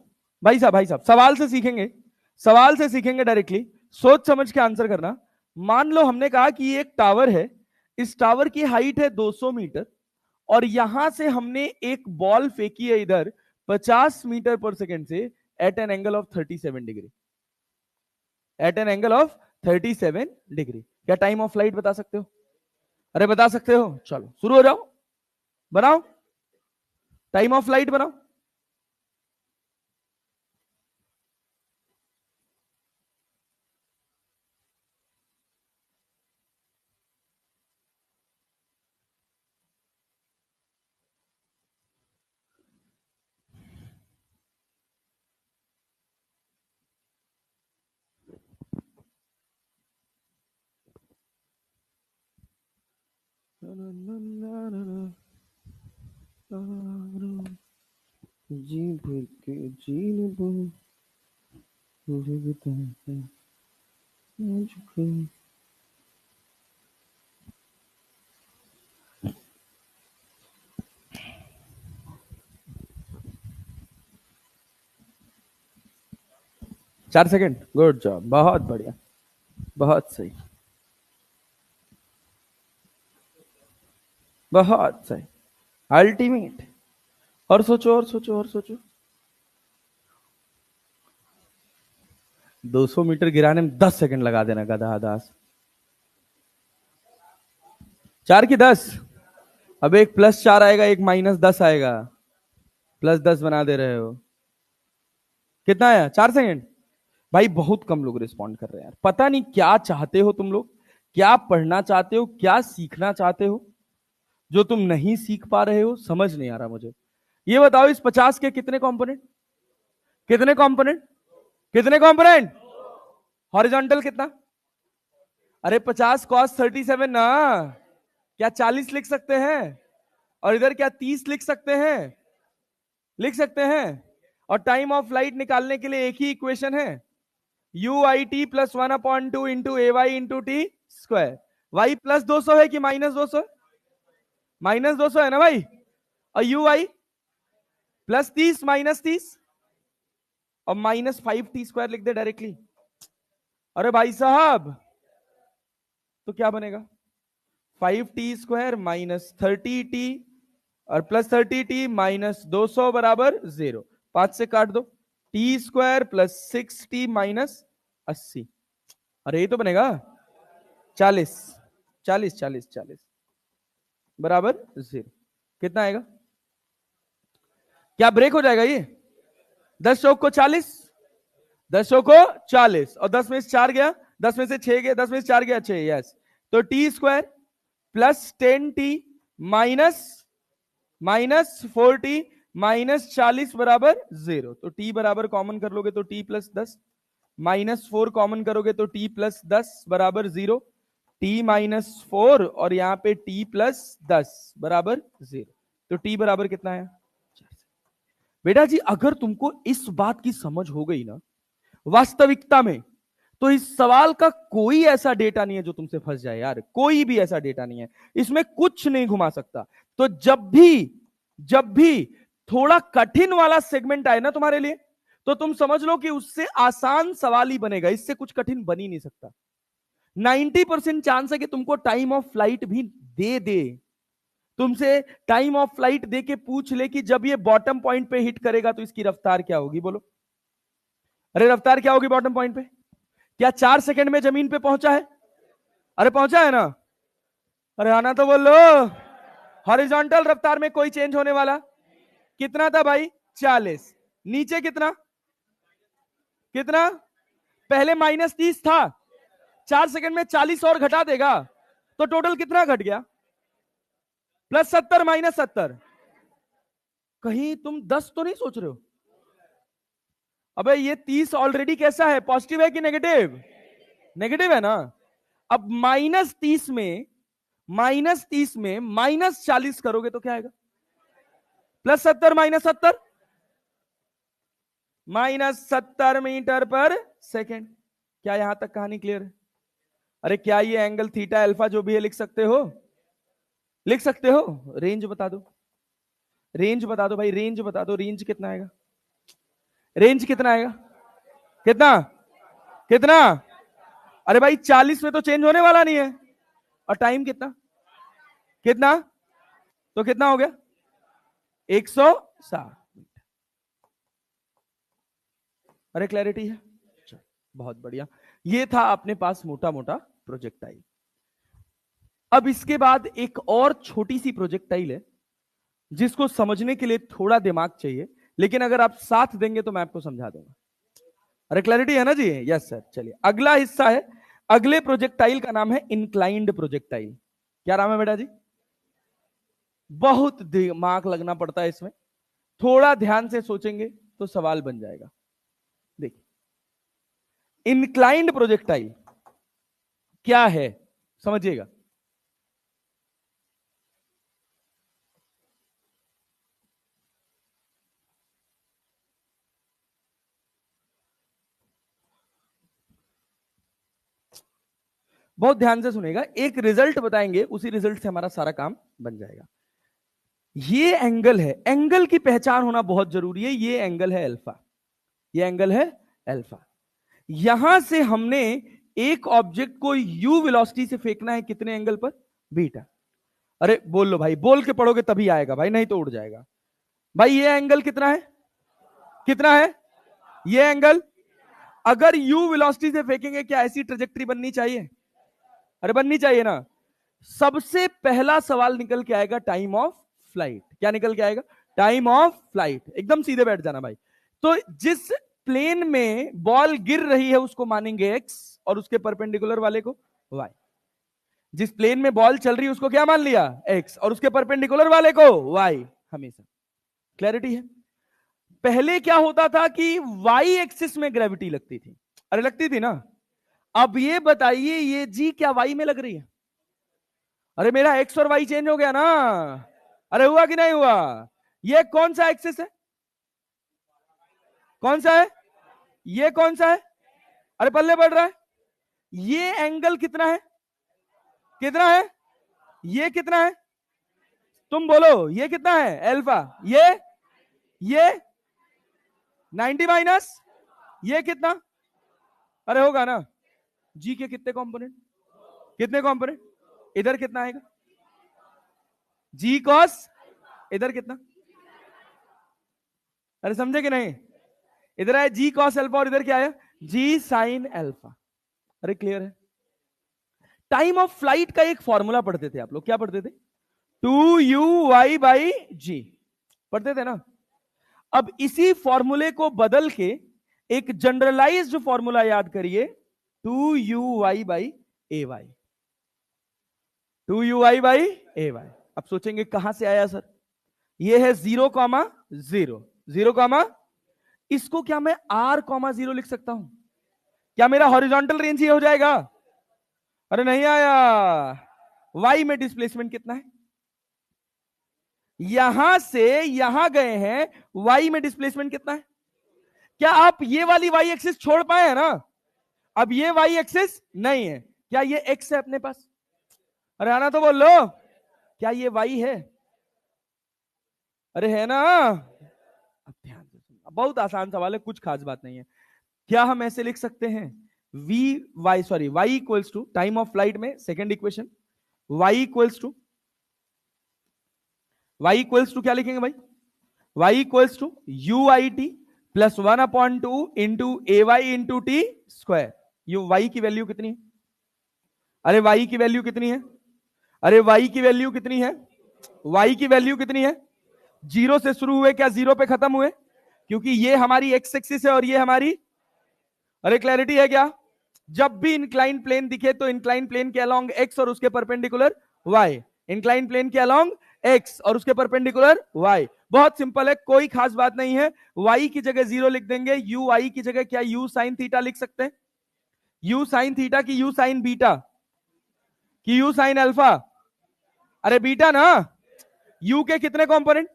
भाई साहब, भाई साहब सवाल से सीखेंगे, सवाल से सीखेंगे डायरेक्टली। सोच समझ के आंसर करना। मान लो हमने कहा कि ये एक टावर है, इस टावर की हाइट है 200 मीटर और यहां से हमने एक बॉल फेंकी है इधर 50 मीटर पर सेकेंड से at an angle of 37 degree, at an angle of 37 degree. क्या टाइम ऑफ फ्लाइट बता सकते हो? अरे बता सकते हो? चलो शुरू हो जाओ, बनाओ टाइम ऑफ फ्लाइट बनाओ। जी भर के जीने दो मुझे बताता मुझको। 4 सेकंड, गुड जॉब, बहुत बढ़िया, बहुत सही, बहुत सही, अल्टीमेट। और सोचो, और सोचो, और सोचो। 200 मीटर गिराने में 10 सेकंड लगा देना गधा दास। 4 की 10, अब एक +4 आएगा, एक -10 आएगा, +10 बना दे रहे हो। कितना आया? 4 सेकंड। भाई बहुत कम लोग रिस्पॉन्ड कर रहे हैं यार, पता नहीं क्या चाहते हो तुम लोग, क्या पढ़ना चाहते हो, क्या सीखना चाहते हो जो तुम नहीं सीख पा रहे हो, समझ नहीं आ रहा मुझे। ये बताओ इस 50 के कितने कंपोनेंट? कितने कंपोनेंट? कितने कंपोनेंट? हॉरिजॉन्टल कितना? अरे 50 cos 37 ना, क्या 40 लिख सकते हैं? और इधर क्या 30 लिख सकते हैं? लिख सकते हैं। और टाइम ऑफ फ्लाइट निकालने के लिए एक ही इक्वेशन है, U I T +1/2 into A Y into T. Square. y plus 200 है कि माइनस 200? माइनस 200 है ना भाई। और यू वाई प्लस 30 माइनस 30 और माइनस 5t स्क्वायर लिख दे डायरेक्टली। अरे भाई साहब तो क्या बनेगा? 5t स्क्वायर माइनस 30t और प्लस 30t माइनस 200 बराबर 0। 5 से काट दो। T square plus 6t minus 80। अरे ये तो बनेगा 40 40 40 40 बराबर 0। कितना आएगा? क्या ब्रेक हो जाएगा ये? 10 चौक को 40, 10 चौक को 40 और 10 में से 4 गया, 10 में से 6 गया, 10 में से 4 गया 6। यस, तो T square plus 10t minus 4t minus 40 बराबर 0। तो t बराबर कॉमन कर लोगे तो t प्लस 10 माइनस 4 कॉमन करोगे तो t प्लस 10 बराबर 0। t माइनस 4 और यहां पे t प्लस 10 बराबर 0। तो t बराबर कितना है? बेटा जी अगर तुमको इस बात की समझ हो गई ना वास्तविकता में, तो इस सवाल का कोई ऐसा डेटा नहीं है जो तुमसे फंस जाए यार। कोई भी ऐसा डेटा नहीं है, इसमें कुछ नहीं घुमा सकता। तो जब भी थोड़ा कठिन वाला सेगमेंट आए ना तुम्हारे लिए, तो तुम समझ लो कि उससे आसान सवाल ही बनेगा, इससे कुछ कठिन बन ही नहीं सकता। 90% चांस है कि तुमको टाइम ऑफ फ्लाइट भी दे तुमसे टाइम ऑफ फ्लाइट दे के पूछ ले कि जब ये बॉटम पॉइंट पे हिट करेगा तो इसकी रफ्तार क्या होगी। बोलो, अरे रफ्तार क्या होगी बॉटम पॉइंट पे? क्या 4 सेकंड में जमीन पे पहुंचा है? अरे पहुंचा है ना? अरे आना तो बोलो। हॉरिजॉन्टल रफ्तार में कोई चेंज होने वाला कितना था भाई? 40। नीचे कितना? पहले माइनस 30 था, 4 सेकंड में 40 और घटा देगा तो टोटल कितना घट गया? Plus 70 minus 70। कहीं तुम 10 तो नहीं सोच रहे हो? अबे ये 30 ऑलरेडी कैसा है? पॉजिटिव है कि नेगेटिव? नेगेटिव है ना। अब माइनस 30 में माइनस 40 करोगे तो क्या आएगा? प्लस 70 माइनस 70 माइनस 70 मीटर पर सेकेंड। क्या यहां तक कहानी क्लियर है? अरे क्या ये एंगल थीटा अल्फा जो भी है लिख सकते हो? लिख सकते हो? रेंज बता दो, रेंज बता दो भाई, रेंज बता दो। रेंज कितना आएगा? रेंज कितना आएगा? कितना कितना? अरे भाई 40 में तो चेंज होने वाला नहीं है। और टाइम कितना कितना? तो कितना हो गया? 160। अरे क्लैरिटी है? बहुत बढ़िया। ये था अपने पास मोटा मोटा प्रोजेक्टाइल। अब इसके बाद एक और छोटी सी प्रोजेक्टाइल है जिसको समझने के लिए थोड़ा दिमाग चाहिए, लेकिन अगर आप साथ देंगे तो मैं आपको समझा दूंगा। अरे क्लैरिटी है ना जी? Yes sir. चलिए अगला हिस्सा है, अगले प्रोजेक्टाइल का नाम है इंक्लाइंड प्रोजेक्टाइल। क्या नाम है बेटा जी? बहुत दिमाग लगना पड़ता है इसमें, थोड़ा ध्यान से सोचेंगे तो सवाल बन जाएगा। देखिए इंक्लाइंड प्रोजेक्टाइल क्या है समझिएगा। बहुत ध्यान से सुनेगा, एक रिजल्ट बताएंगे, उसी रिजल्ट से हमारा सारा काम बन जाएगा। ये एंगल है, एंगल की पहचान होना बहुत जरूरी है। ये एंगल है अल्फा, ये एंगल है अल्फा। यहां से हमने एक ऑब्जेक्ट को यू वेलोसिटी से फेंकना है, कितने एंगल पर? बीटा। अरे बोल लो भाई, बोल के पढ़ोगे तभी आएगा भाई, नहीं तो उड़ जाएगा। भाई ये एंगल कितना है? कितना है ये एंगल? अगर यू वेलोसिटी से फेंकेंगे क्या ऐसी ट्रेजेक्टरी बननी चाहिए? अरे बननी चाहिए ना। सबसे पहला सवाल निकल के आएगा टाइम ऑफ फ्लाइट। क्या निकल के आएगा? Time of flight. एकदम सीधे बैठ जाना भाई। तो जिस प्लेन में बॉल गिर रही है उसको मानेंगे एक्स और उसके परपेंडिकुलर वाले को वाई। जिस प्लेन में बॉल चल रही है उसको क्या मान लिया? एक्स और उसके परपेंडिकुलर वाले को वाई। हमेशा क्लैरिटी है? पहले क्या होता था कि वाई एक्सिस में ग्रेविटी लगती थी। अरे लगती थी ना। अब ये बताइए ये जी क्या वाई में लग रही है? अरे मेरा एक्स और वाई चेंज हो गया ना। अरे हुआ कि नहीं हुआ? ये कौन सा एक्सिस है? कौन सा है? ये कौन सा है? अरे पल्ले बढ़ रहा है। ये एंगल कितना है? कितना है? ये कितना है? तुम बोलो, ये कितना है अल्फा? ये 90 माइनस ये कितना? अरे होगा ना। जी के कितने कंपोनेंट? कितने कंपोनेंट? इधर कितना आएगा? जी कॉस, इधर कितना? अरे समझे कि नहीं? इधर आया जी कॉस अल्फा और इधर क्या आया? जी साइन अल्फा। अरे क्लियर है? टाइम ऑफ फ्लाइट का एक फॉर्मूला पढ़ते थे आप लोग, क्या पढ़ते थे? 2u(y/g) पढ़ते थे ना। अब इसी फॉर्मूले को बदल के एक जनरलाइज्ड फॉर्मूला याद करिए, 2u(y/ay). 2u(y/ay). अब सोचेंगे कहां से आया सर? ये है 0,0 0, इसको क्या मैं r,0 लिख सकता हूं? क्या मेरा हॉरिजॉन्टल रेंज ये हो जाएगा? अरे नहीं आया। y में डिस्प्लेसमेंट कितना है? यहां से यहां गए हैं, y में डिस्प्लेसमेंट कितना है? क्या आप ये वाली y एक्सिस छोड़ पाए हैं ना? अब ये y एक्सिस नहीं है, क्या ये x है अपने पास? अरे आना तो बोल लो, क्या ये y है? अरे है ना? अब ध्यान से, बहुत आसान सवाल है, कुछ खास बात नहीं है। क्या हम ऐसे लिख सकते हैं? y equals to time of flight में second equation, y equals to क्या लिखेंगे भाई? y equals to uit plus 1/2 into ay into T square. U y की वैल्यू कितनी है? अरे y की वैल्यू कितनी है? अरे y की वैल्यू कितनी है? y की वैल्यू कितनी है? 0 से शुरू हुए, क्या 0 पे खत्म हुए? क्योंकि ये हमारी x एक्सिस है और ये हमारी, अरे क्लैरिटी है क्या? जब भी इंक्लाइन प्लेन दिखे तो इंक्लाइन प्लेन के अलोंग x और उसके परपेंडिकुलर y, इंक्लाइन प्लेन के अलोंग x और उसके परपेंडिकुलर y। बहुत सिंपल है, कोई खास बात नहीं है। y की जगह 0 लिख देंगे, u i की जगह क्या u साइन थीटा लिख सकते हैं? u साइन थीटा की u साइन बीटा की u साइन अल्फा? अरे बीटा ना। u के कितने कंपोनेंट?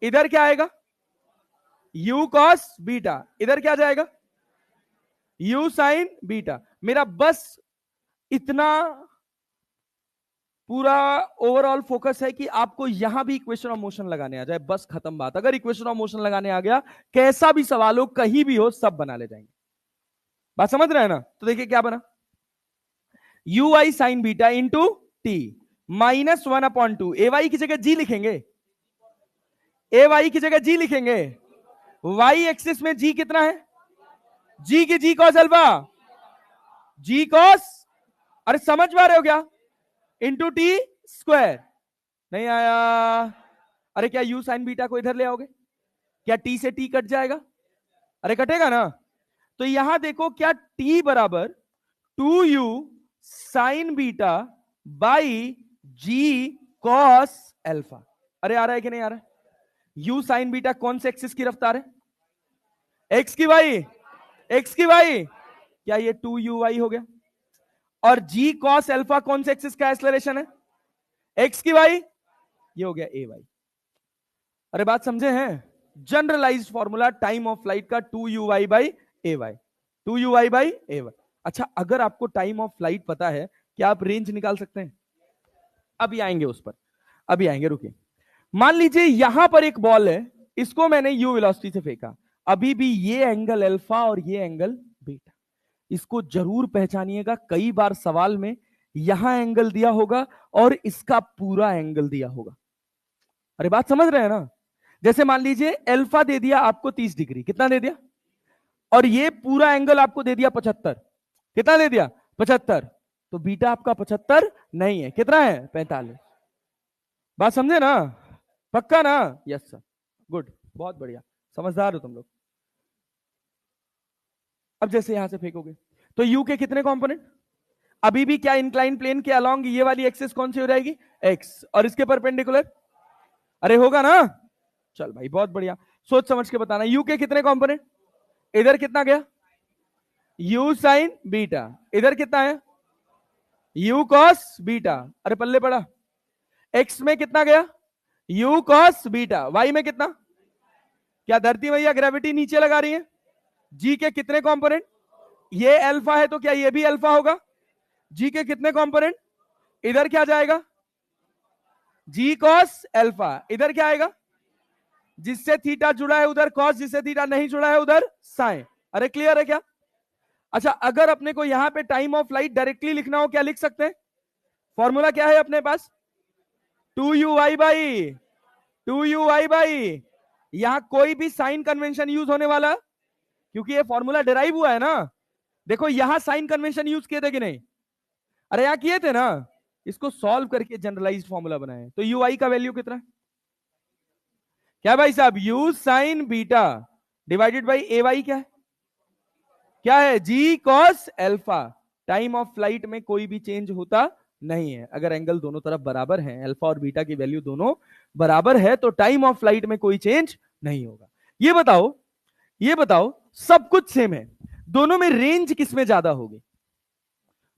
इधर क्या आएगा? u cos beta. इधर क्या जाएगा? u sign beta. मेरा बस इतना पूरा ओवरऑल फोकस है कि आपको यहां भी इक्वेशन ऑफ मोशन लगाने आ जाए, बस खत्म बात। अगर इक्वेशन ऑफ मोशन लगाने आ गया, कैसा भी सवाल हो, कहीं भी हो, सब बना ले जाएंगे। बात समझ रहे हैं ना? तो देखिए क्या बना, U I sine beta into T minus 1/2। A Y की जगह जी लिखेंगे, ए वाई की जगह जी लिखेंगे। वाई एक्सिस में जी कितना है? जी की जी कॉस अल्फा, जी कॉस, अरे समझ पा रहे हो क्या? Into T square. नहीं आया। अरे क्या यू साइन बीटा को इधर ले आओगे? क्या टी से टी कट जाएगा? अरे कटेगा ना। तो यहां देखो, क्या टी बराबर 2u sine beta by G cos alpha. अरे आ रहा है कि नहीं आ रहा है? यू साइन बीटा कौन से एक्सिस की रफ्तार है? एक्स की वाई, एक्स की वाई। क्या ये 2u(y) हो गया? और जी कॉस अल्फा कौन से एक्सिस का एक्सेलरेशन है? एक्स की वाई, ये हो गया ए वाई। अरे बात समझे हैं? Generalised formula time of flight का 2u(y/ay), 2u(y/ay). अच्छा, अगर आपको टाइम ऑफ फ्लाइट पता है, क्या आप रेंज निकाल सकते हैं? अभी आएंगे उस पर, अभी आएंगे, रुकिए। मान लीजिए यहां पर एक बॉल है, इसको मैंने यू वेलोसिटी से फेंका। अभी भी ये एंगल अल्फा और ये एंगल बीटा, इसको जरूर पहचानिएगा। कई बार सवाल में यहां एंगल दिया होगा और इसका पूरा एंगल दिया होगा। अरे बात समझ रहे हैं ना? जैसे मान लीजिए अल्फा दे दिया आपको 30 डिग्री, कितना दे दिया? और ये पूरा एंगल आपको दे दिया 75, कितना दे दिया? 75। तो बीटा आपका 75 नहीं है, कितना है? 45। बात समझे ना? पक्का ना? यस सर, गुड, बहुत बढ़िया, समझदार हो तुम लोग। अब जैसे यहां से फेंकोगे तो यू के कितने कंपोनेंट? अभी भी क्या इंक्लाइन प्लेन के अलोंग ये वाली एक्सिस कौन सी हो जाएगी? एक्स, और इसके परपेंडिकुलर? अरे होगा ना? चल भाई बहुत बढ़िया, सोच समझ के बताना। यू के कितने कंपोनेंट? इधर कितना गया? You sine beta. इधर कितना है? You cos beta. अरे पल्ले पड़ा। एक्स में कितना गया? You cos beta. वाई में कितना? क्या धरती मैया ग्रेविटी नीचे लगा रही है? जी के कितने कंपोनेंट? ये अल्फा है तो क्या ये भी अल्फा होगा? जी के कितने कंपोनेंट? इधर क्या जाएगा, जी कॉस एल्फा, इधर क्या आएगा, जिससे थीटा जुड़ा है उधर कॉस, जिससे थीटा नहीं जुड़ा है उधर साइन। अरे क्लियर है क्या? अच्छा, अगर अपने को यहां पे टाइम ऑफ फ्लाइट डायरेक्टली लिखना हो, क्या लिख सकते हैं? फॉर्मूला क्या है अपने पास, 2u(i) 2u(i). यहां कोई भी साइन कन्वेंशन यूज होने वाला, क्योंकि ये फॉर्मूला डिराइव हुआ है ना। देखो यहां साइन कन्वेंशन यूज किए थे कि नहीं? अरे यहां किए थे ना। इसको सॉल्व करके जनरलाइज्ड फॉर्मूला बनाए, तो यू आई का वैल्यू कितना है? क्या भाई साहब, u sine beta divided by a y क्या है, g cos alpha. Time of flight में कोई भी चेंज होता नहीं है, अगर एंगल दोनों तरफ बराबर है, अल्फा और बीटा की वैल्यू दोनों बराबर है, तो टाइम ऑफ फ्लाइट में कोई चेंज नहीं होगा। ये बताओ, ये बताओ, सब कुछ सेम है, दोनों में रेंज किसमें ज्यादा होगी,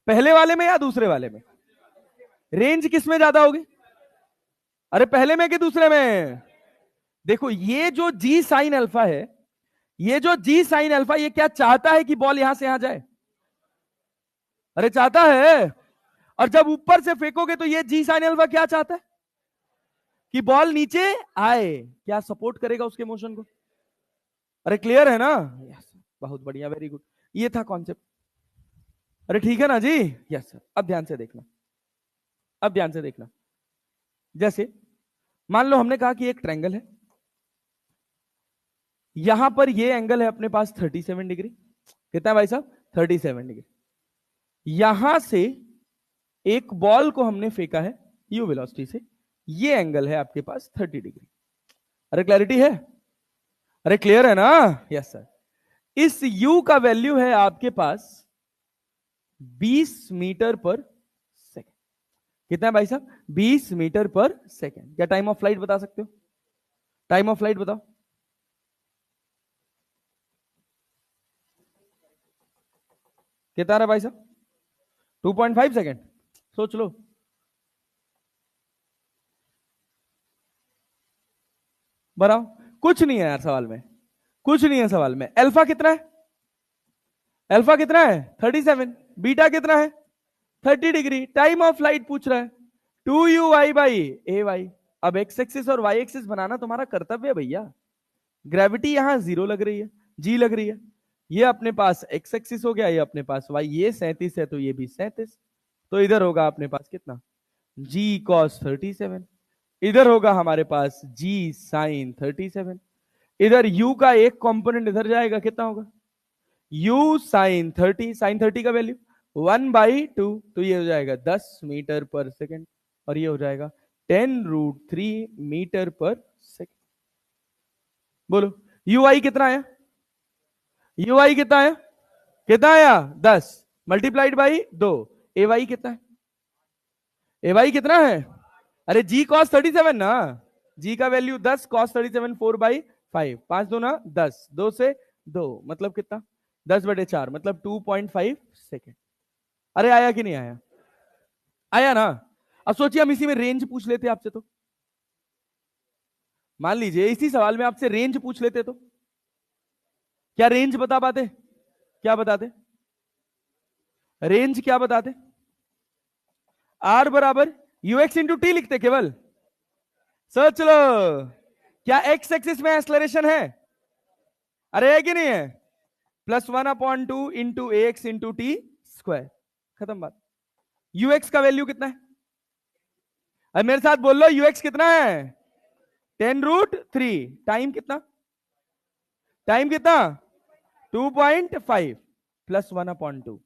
पहले वाले में या दूसरे वाले में? रेंज किसमें ज्यादा होगी? अरे पहले में कि दूसरे में? देखो ये जो जी साइन अल्फा है, ये जो जी साइन अल्फा, ये क्या चाहता है कि बॉल यहां से यहां जाए? अरे चाहता है। और जब ऊपर से फेंकोगे तो ये जी साइन अल्फा क्या चाहता है? कि बॉल नीचे आए। क्या सपोर्ट करेगा उसके मोशन को? अरे क्लियर है ना? यस, बहुत बढ़िया, वेरी गुड, ये था कॉन्सेप्ट। अरे ठीक है ना जी? Yes sir. अब ध्यान से देखना, अब ध्यान से देखना। जैसे मान लो हमने कहा कि एक ट्रायंगल है, यहां पर ये एंगल है अपने पास 37 डिग्री। कितना है भाई साहब? 37 डिग्री। यहां से एक बॉल को हमने फेंका है यू वेलोसिटी से, ये एंगल है आपके पास 30 डिग्री। अरे क्लैरिटी है? अरे क्लियर है ना? Yes sir. इस u का वैल्यू है आपके पास 20 मीटर पर सेकेंड। कितना है भाई साहब? 20 मीटर पर सेकेंड। क्या टाइम ऑफ फ्लाइट बता सकते हो? टाइम ऑफ फ्लाइट बताओ। कितना है भाई साहब? 2.5 सेकेंड। सोच लो। बनाओ। कुछ नहीं है यार सवाल में, कुछ नहीं है सवाल में। अल्फा कितना है? अल्फा कितना है? 37। बीटा कितना है? 30 डिग्री। टाइम ऑफ फ्लाइट पूछ रहा है, 2u(i)/ay। अब एक्स एक्सिस और वाई एक्सिस बनाना तुम्हारा कर्तव्य है भैया। ग्रेविटी यहां 0 लग रही है, जी लग रही है। ये अपने पास एक्स एक्सिस हो गया, ये अपने पास वाई, ये 37 है तो ये भी 37। तो इधर होगा अपने पास कितना, जी कॉस 37। इधर होगा हमारे पास जी साइन 37। इधर u का एक कंपोनेंट इधर जाएगा, कितना होगा, u साइन 30। साइन 30 का वैल्यू 1/2, तो ये हो जाएगा 10 मीटर पर सेकेंड, और ये हो जाएगा 10√3 मीटर पर सेकेंड। बोलो यू आई कितना आया? यू आई कितना आया? कितना आया? 10 मल्टीप्लाइड बाई 2। ए वाई कितना है? ए वाई कितना है? अरे जी कॉस 37 ना, जी का वैल्यू 10, कॉस 37 4/5, 5 2 ना 10, 2 से 2 मतलब कितना, 10/4 मतलब 2.5 सेकेंड। अरे आया कि नहीं आया? आया ना? अब सोचिए हम इसी में रेंज पूछ लेते आपसे, तो मान लीजिए इसी सवाल में आपसे रेंज पूछ लेते, तो क्या रेंज बता पाते? क्या बताते? रेंज क्या बताते? आर बराबर यूएक्स इंटू टी लिखते केवल। सोच लो, क्या एक्स एक्सिस में एक्सलरेशन है? अरे है कि नहीं है? +1/2 इंटू ए एक्स इंटू टी स्क्वायर, खत्म बात। यूएक्स का वैल्यू कितना है? अब मेरे साथ बोल लो, यूएक्स कितना है? 10√3। टाइम कितना? टाइम कितना? 2.5 +1/2।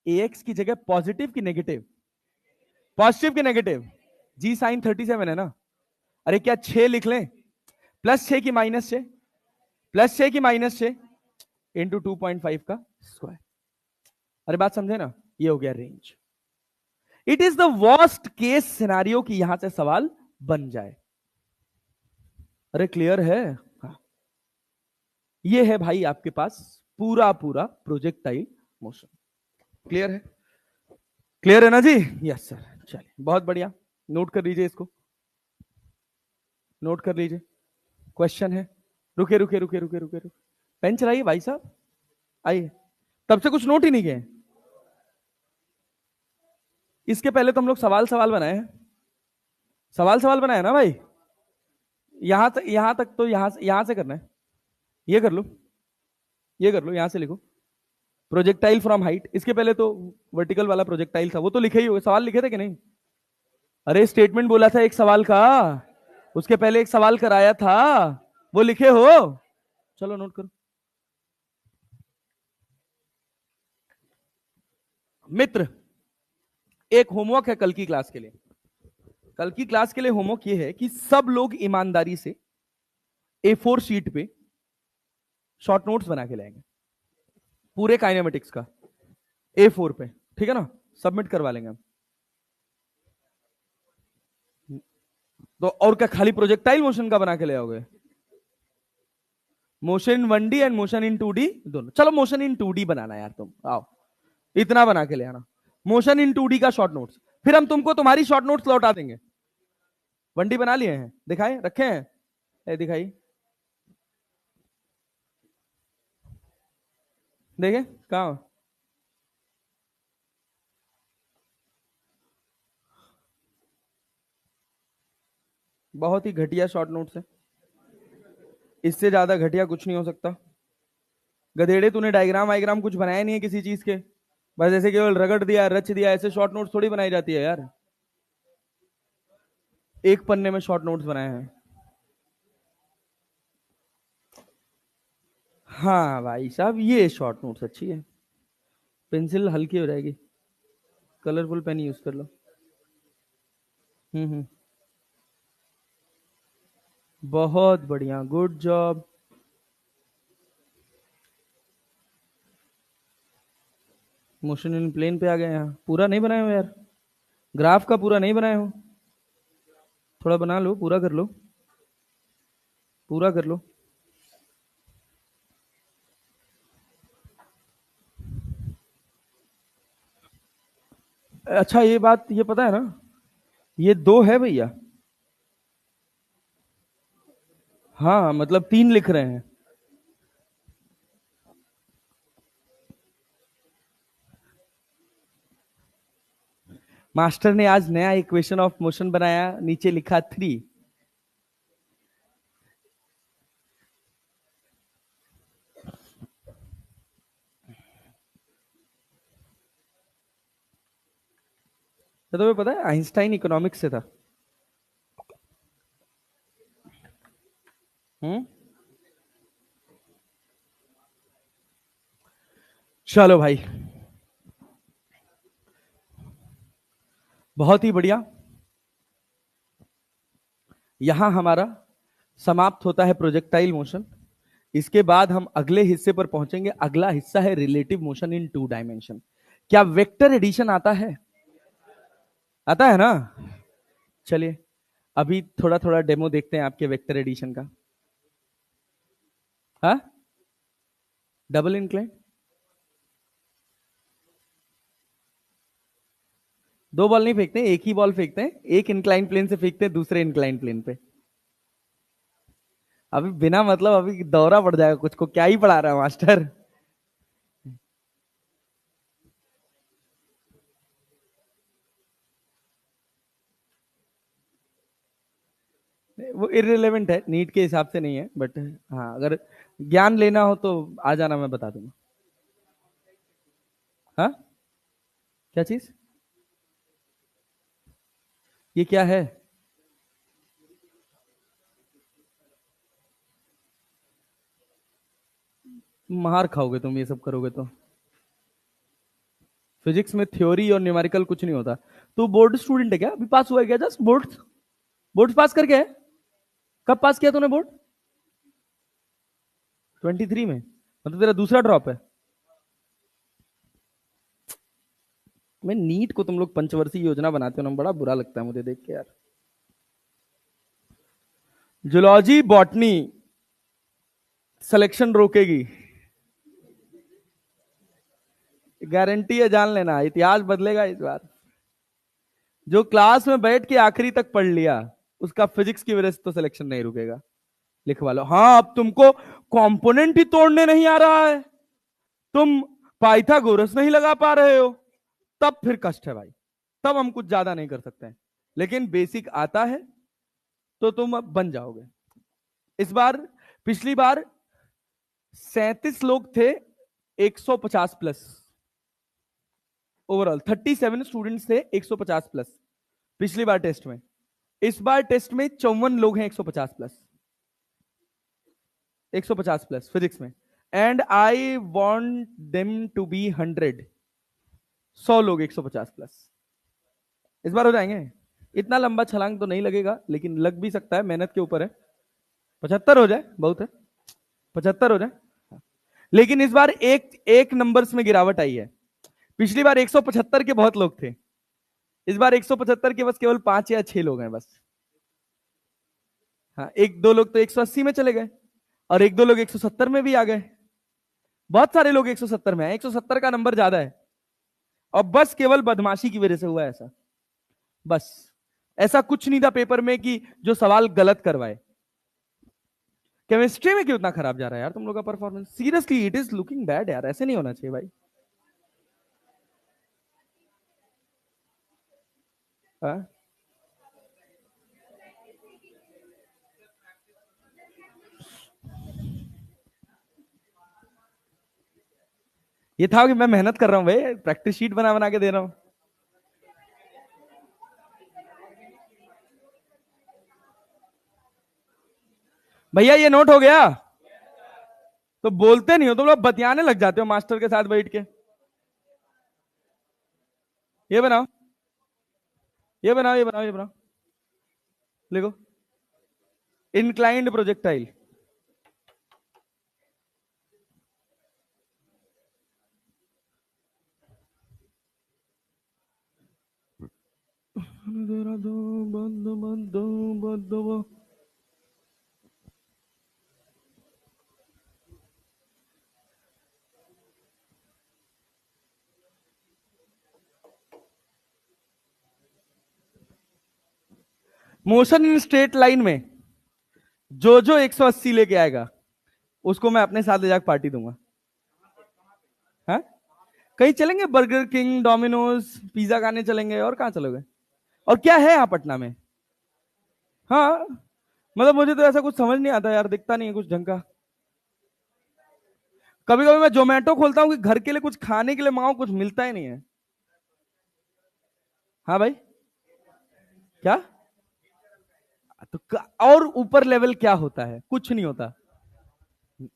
ए एक्स की जगह पॉजिटिव की नेगेटिव? पॉजिटिव की नेगेटिव? जी साइन 37 है ना। अरे क्या 6 लिख लें? +6 की -6, +6 की -6 इंटू 2.5 का स्क्वायर। अरे बात समझे ना? ये हो गया range. It is the worst case scenario कि यहां से सवाल बन जाए। अरे क्लियर है? हाँ। ये है भाई आपके पास पूरा पूरा प्रोजेक्टाइल मोशन। क्लियर है? क्लियर है ना जी? Yes sir. चलिए बहुत बढ़िया, नोट कर लीजिए इसको, नोट कर लीजिए। क्वेश्चन है, रुके रुके रुके रुके रुके रुके, पेन चलाइए भाई साहब, आइए। तब से कुछ नोट ही नहीं किए? इसके पहले तो हम लोग सवाल सवाल बनाए हैं, सवाल सवाल बनाए ना भाई। यहां तक तो यहां से करना है। ये कर लो, ये कर लो, यहां से लिखो प्रोजेक्टाइल फ्रॉम हाइट। इसके पहले तो वर्टिकल वाला प्रोजेक्टाइल था, वो तो लिखे ही हो, सवाल लिखे थे कि नहीं? अरे स्टेटमेंट बोला था एक सवाल का, उसके पहले एक सवाल कराया था, वो लिखे हो? चलो नोट करो। मित्र, एक होमवर्क है कल की क्लास के लिए। कल की क्लास के लिए होमवर्क ये है कि सब लोग ईमानदारी से A4 शीट पे शॉर्ट नोट्स बना के लाएंगे, पूरे काइनेमेटिक्स का A4 पे, ठीक है ना? सबमिट करवा लेंगे हम। तो और क्या खाली प्रोजेक्टाइल मोशन का बना के ले आओगे? Motion in 1D and motion in 2D दोनों। चलो मोशन इन 2D बनाना यार, तुम आओ, इतना बना के ले आना, मोशन इन 2D का शॉर्ट नोट्स। फिर हम तुमको तुम्हारी शॉर्ट नोट्स लौटा देंगे। 1D बना लिए हैं, दिखाए रखे हैं, दिखाई देखे कहा? बहुत ही घटिया शॉर्ट नोट्स है, इससे ज्यादा घटिया कुछ नहीं हो सकता। गधेड़े, तूने डायग्राम वायग्राम कुछ बनाया नहीं है किसी चीज के, बस ऐसे केवल रगड़ दिया रच दिया, ऐसे शॉर्ट नोट्स थोड़ी बनाई जाती है यार। एक पन्ने में शॉर्ट नोट्स बनाए हैं। हाँ भाई साहब, ये शॉर्ट नोट्स अच्छी है, पेंसिल हल्की हो जाएगी, कलरफुल पेन यूज कर लो। हम्म, बहुत बढ़िया, good job. Motion in plane पे आ गए, यहाँ पूरा नहीं बनाए हो यार, ग्राफ का पूरा नहीं बनाए हो, थोड़ा बना लो, पूरा कर लो, पूरा कर लो। अच्छा ये बात ये पता है ना, ये 2 है भैया। हाँ मतलब 3 लिख रहे हैं। मास्टर ने आज नया इक्वेशन ऑफ मोशन बनाया, नीचे लिखा 3। तो तुम्हें पता है आइंस्टाइन इकोनॉमिक्स से था। हम्म, चलो भाई, बहुत ही बढ़िया। यहां हमारा समाप्त होता है प्रोजेक्टाइल मोशन। इसके बाद हम अगले हिस्से पर पहुंचेंगे। अगला हिस्सा है रिलेटिव मोशन इन 2 डायमेंशन। क्या वेक्टर एडिशन आता है? आता है ना? चलिए अभी थोड़ा थोड़ा डेमो देखते हैं आपके वेक्टर एडिशन का। हाँ, डबल इंक्लाइन, 2 बॉल नहीं फेंकते, एक ही बॉल फेंकते हैं, एक इंक्लाइन प्लेन से फेंकते हैं दूसरे इंक्लाइन प्लेन पे। अभी बिना मतलब अभी दौरा पड़ जाएगा कुछ को, क्या ही पढ़ा रहा है मास्टर। वो इररिलेवेंट है, नीट के हिसाब से नहीं है, बट हाँ अगर ज्ञान लेना हो तो आ जाना, मैं बता दूंगा। हाँ, क्या चीज? ये क्या है? मार खाओगे तुम ये सब करोगे तो। फिजिक्स में थ्योरी और न्यूमेरिकल कुछ नहीं होता। तू बोर्ड स्टूडेंट है क्या? अभी पास हुआ है क्या? जस्ट बोर्ड, बोर्ड पास करके है? कब पास किया तूने बोर्ड? 23 में? मतलब तेरा दूसरा ड्रॉप है? मैं नीट को तुम लोग पंचवर्षीय योजना बनाते हो ना, बड़ा बुरा लगता है मुझे देख के यार। जूलॉजी बॉटनी सिलेक्शन रोकेगी, गारंटी है, जान लेना, इतिहास बदलेगा इस बार। जो क्लास में बैठ के आखिरी तक पढ़ लिया, उसका फिजिक्स की वजह से तो सिलेक्शन नहीं रुकेगा। लिखवा लो। हाँ, अब तुमको कंपोनेंट ही तोड़ने नहीं आ रहा है, तुम पाइथागोरस नहीं लगा पा रहे हो, तब फिर कष्ट है भाई। तब हम कुछ ज्यादा नहीं कर सकते हैं, लेकिन बेसिक आता है तो तुम अब बन जाओगे। इस बार, पिछली बार 37 लोग थे, 150 प्लस। ओवरऑल 37 स्टूडेंट्स थे, 150 प्लस पिछली बार टेस्ट में। इस बार टेस्ट में 54 लोग हैं, 150 प्लस, 150 प्लस फिजिक्स में। And I want them to be 100, 100 लोग 150 प्लस। इस बार हो जाएंगे। इतना लंबा छलांग तो नहीं लगेगा, लेकिन लग भी सकता है, मेहनत के ऊपर है। 75 हो जाए बहुत है, 75 हो जाए। लेकिन इस बार एक एक नंबर्स में गिरावट आई है। पिछली बार 175 के बहुत लोग थे, इस बार 175 के बस केवल 5 या 6 लोग हैं बस। हाँ, एक दो लोग तो 180 में चले गए, और एक दो लोग 170 में भी आ गए। बहुत सारे लोग 170 में हैं, 170 का नंबर ज्यादा है। और बस केवल बदमाशी की वजह से हुआ ऐसा, बस। ऐसा कुछ नहीं था पेपर में कि जो सवाल गलत करवाए। केमिस्ट्री में क्यों इतना खराब जा रहा है यार तुम लोग का performance? Seriously it is looking bad यार, ऐसे नहीं होना चाहिए भाई। हाँ? ये था कि मैं मेहनत कर रहा हूं भाई, प्रैक्टिस शीट बना बना के दे रहा हूं। भैया ये नोट हो गया? तो बोलते नहीं हो तुम लोग, बतियाने लग जाते हो मास्टर के साथ बैठ के। ये बनाओ, ये बनाओ, ये बनाओ, ये बनाओ, लिखो, inclined projectile. Motion in straight line में जो जो 180 लेके आएगा उसको मैं अपने साथ ले जाकर पार्टी दूंगा। हाँ, कहीं चलेंगे, बर्गर किंग, डोमिनोज, पिज्जा खाने चलेंगे, और कहाँ चलोगे? और क्या है यहाँ पटना में? हाँ, मतलब मुझे तो ऐसा कुछ समझ नहीं आता यार, दिखता नहीं है कुछ ढंग का। कभी कभी मैं जोमेटो खोलता हूँ कि घर के लिए कुछ खाने के लिए मंगाऊं, कुछ मिलता ही नहीं है। हाँ भाई, क्या? तो और ऊपर लेवल क्या होता है? कुछ नहीं होता।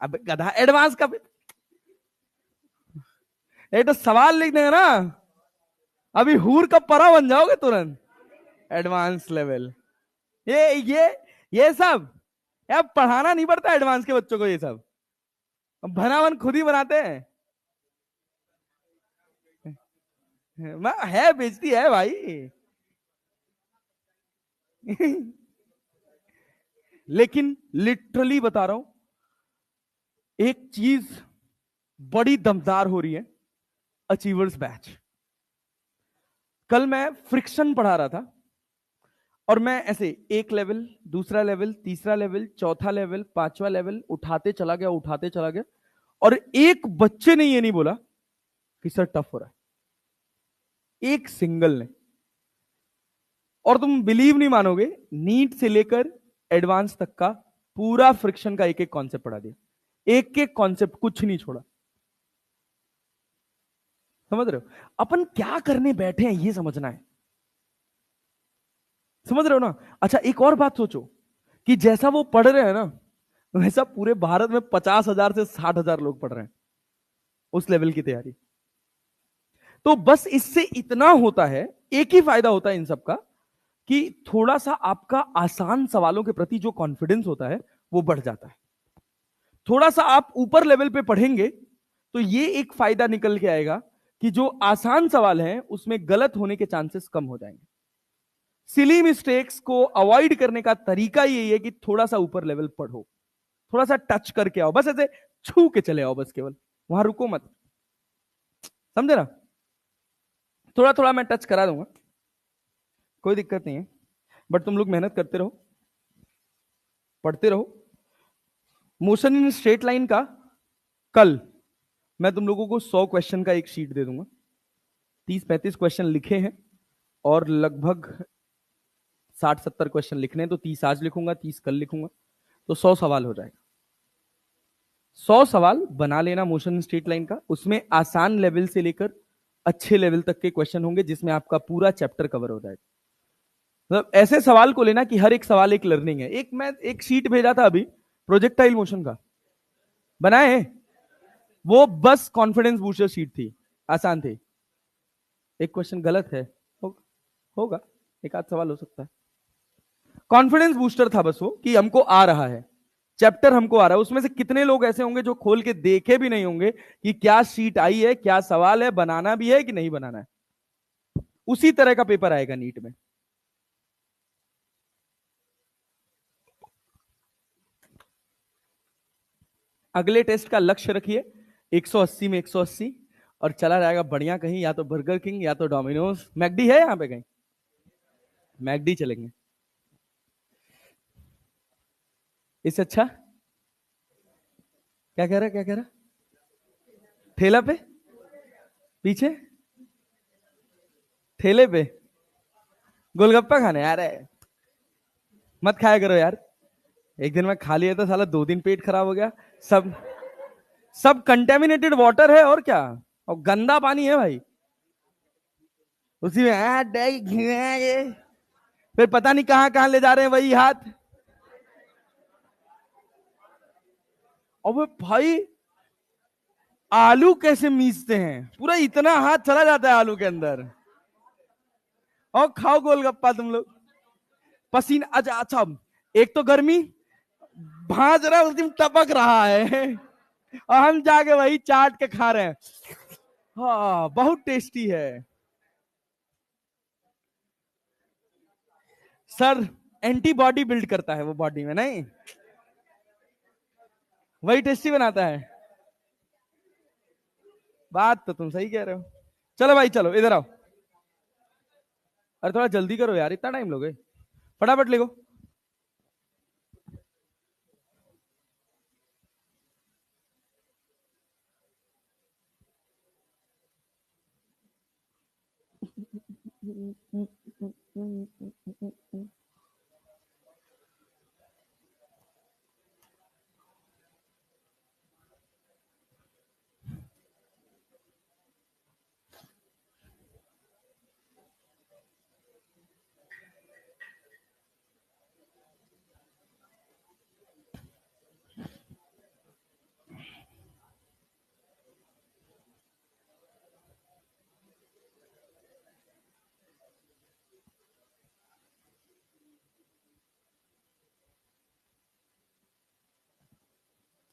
अब गधा एडवांस का, ये तो सवाल लिख देंगे ना, अभी हूर का परा बन जाओगे तुरंत। एडवांस लेवल, ये ये सब यार पढ़ाना नहीं पड़ता एडवांस के बच्चों को, ये सब भनावन खुद ही बनाते हैं। है, बेइज्जती है भाई। लेकिन लिटरली बता रहा हूं, एक चीज बड़ी दमदार हो रही है, अचीवर्स बैच। कल मैं फ्रिक्शन पढ़ा रहा था, और मैं ऐसे एक लेवल, दूसरा लेवल, तीसरा लेवल, चौथा लेवल, पांचवा लेवल उठाते चला गया, उठाते चला गया, और एक बच्चे ने ये नहीं बोला कि सर टफ हो रहा है, एक सिंगल ने। और तुम बिलीव नहीं मानोगे, नीट से लेकर एडवांस तक का पूरा फ्रिक्शन का एक एक कॉन्सेप्ट पढ़ा दिया, एक एक कॉन्सेप्ट, कुछ नहीं छोड़ा। समझ रहे हो अपन क्या करने बैठे हैं, ये समझना है। समझ रहे हो ना? अच्छा, एक और बात सोचो कि जैसा वो पढ़ रहे हैं ना, वैसा पूरे भारत में 50,000 से 60,000 लोग पढ़ रहे हैं उस लेवल की तैयारी। तो बस इससे इतना होता है, एक ही फायदा होता है इन सब का, कि थोड़ा सा आपका आसान सवालों के प्रति जो कॉन्फिडेंस होता है वो बढ़ जाता है। थोड़ा सा आप ऊपर लेवल पे पढ़ेंगे तो ये एक फायदा निकल के आएगा कि जो आसान सवाल हैं उसमें गलत होने के चांसेस कम हो जाएंगे। सिली मिस्टेक्स को अवॉइड करने का तरीका यही है कि थोड़ा सा ऊपर लेवल पढ़ो, थोड़ा सा टच करके आओ, बस ऐसे छू के चले आओ, बस केवल वहां रुको मत। समझे ना? थोड़ा थोड़ा मैं टच करा दूंगा, कोई दिक्कत नहीं है, बट तुम लोग मेहनत करते रहो, पढ़ते रहो। मोशन इन स्ट्रेट लाइन का कल मैं तुम लोगों को 100 क्वेश्चन का एक शीट दे दूंगा, 30-35 क्वेश्चन लिखे हैं, और लगभग 60-70 क्वेश्चन लिखने हैं, तो 30 आज लिखूंगा, 30 कल लिखूंगा, तो 100 सवाल हो जाएगा। 100 सवाल बना लेना मोशन स्ट्रेट लाइन का। उसमें आसान लेवल से लेकर अच्छे लेवल तक के क्वेश्चन होंगे, जिसमें आपका पूरा चैप्टर कवर हो जाएगा। मतलब ऐसे सवाल को लेना कि हर एक सवाल एक लर्निंग है। एक मैं एक शीट भेजा था अभी प्रोजेक्टाइल मोशन का, बनाए, वो बस कॉन्फिडेंस बूस्टर शीट थी, आसान थी। एक क्वेश्चन गलत है, होगा, एक आध सवाल हो सकता है। कॉन्फिडेंस बूस्टर था बस वो, कि हमको आ रहा है, चैप्टर हमको आ रहा है। उसमें से कितने लोग ऐसे होंगे जो खोल के देखे भी नहीं होंगे कि क्या शीट आई है, क्या सवाल है, बनाना भी है कि नहीं बनाना है। उसी तरह का पेपर आएगा नीट में। अगले टेस्ट का लक्ष्य रखिए 180 में 180, और चला जाएगा बढ़िया कहीं, या तो बर्गर किंग या तो डोमिनोज। मैकडी है यहां पे कहीं? मैकडी चलेंगे, इससे अच्छा। क्या कह रहा, क्या कह रहा? ठेला पे, पीछे ठेले पे गोलगप्पा खाने? अरे मत खाया करो यार, एक दिन में खा लिया था साला 2 दिन पेट खराब हो गया। सब सब कंटेमिनेटेड वाटर है और क्या, और गंदा पानी है भाई। उसी में ये फिर पता नहीं कहां कहां ले जा रहे हैं वही हाथ। और भाई आलू कैसे मीचते हैं, पूरा इतना हाथ चला जाता है आलू के अंदर। और खाओ गोलगप्पा तुम लोग, पसीना। अच्छा अच्छा, एक तो गर्मी, भाज रहा उसी में टपक रहा है, और हम जाके वही चाट के खा रहे हैं। हाँ बहुत टेस्टी है सर, एंटीबॉडी बिल्ड करता है वो बॉडी में, नहीं वही टेस्टी बनाता है। बात तो तुम सही कह रहे हो। चलो भाई चलो इधर आओ। अरे थोड़ा जल्दी करो यार, इतना टाइम लोगे, फटाफट लिखो।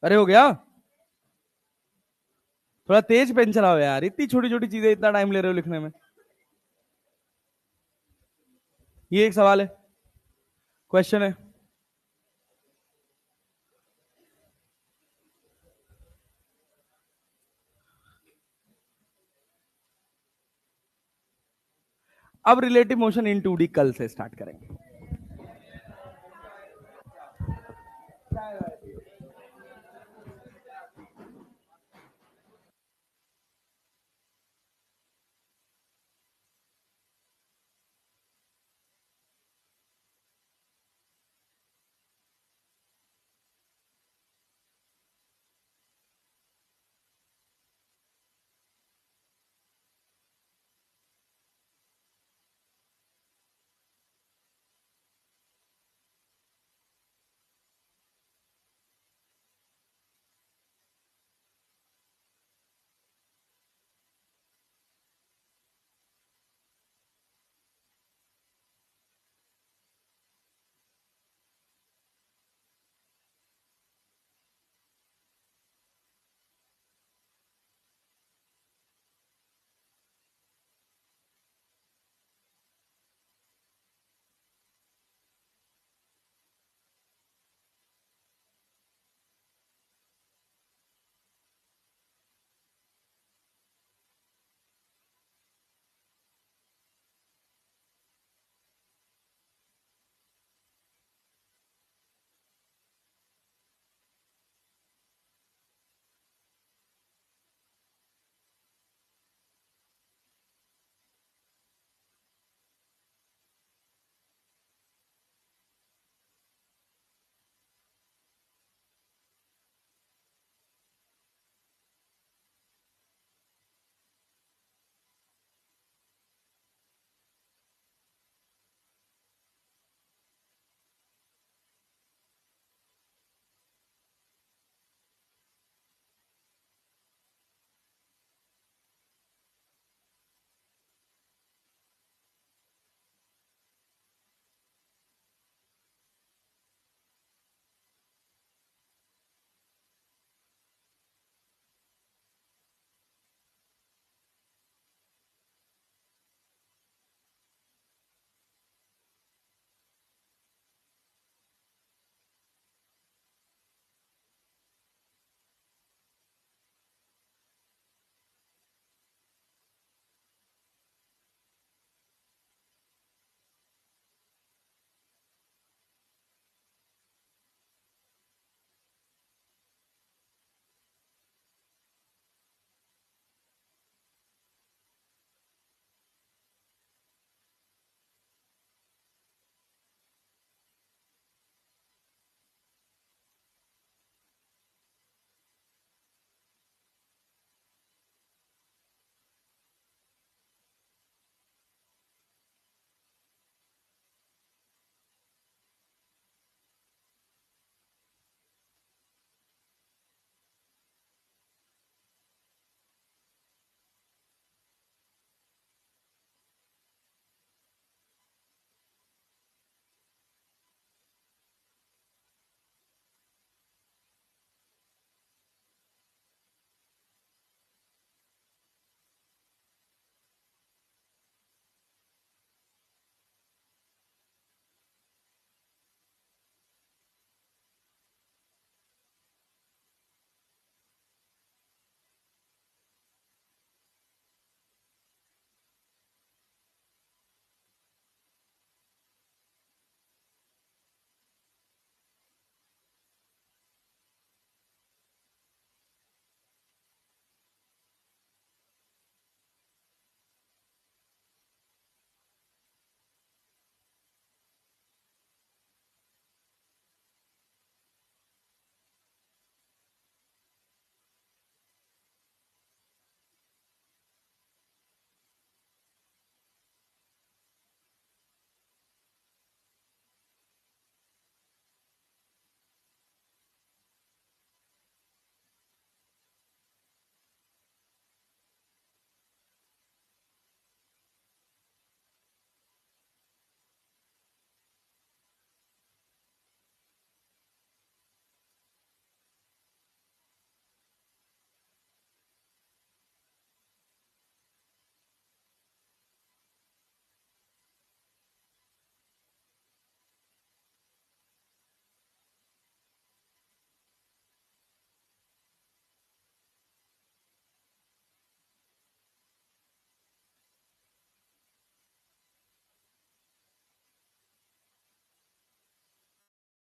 अरे हो गया, थोड़ा तेज पेन चलाओ यार, इतनी छोटी छोटी चीजें इतना टाइम ले रहे हो लिखने में। ये एक सवाल है, क्वेश्चन है। अब रिलेटिव मोशन इन 2D कल से स्टार्ट करेंगे।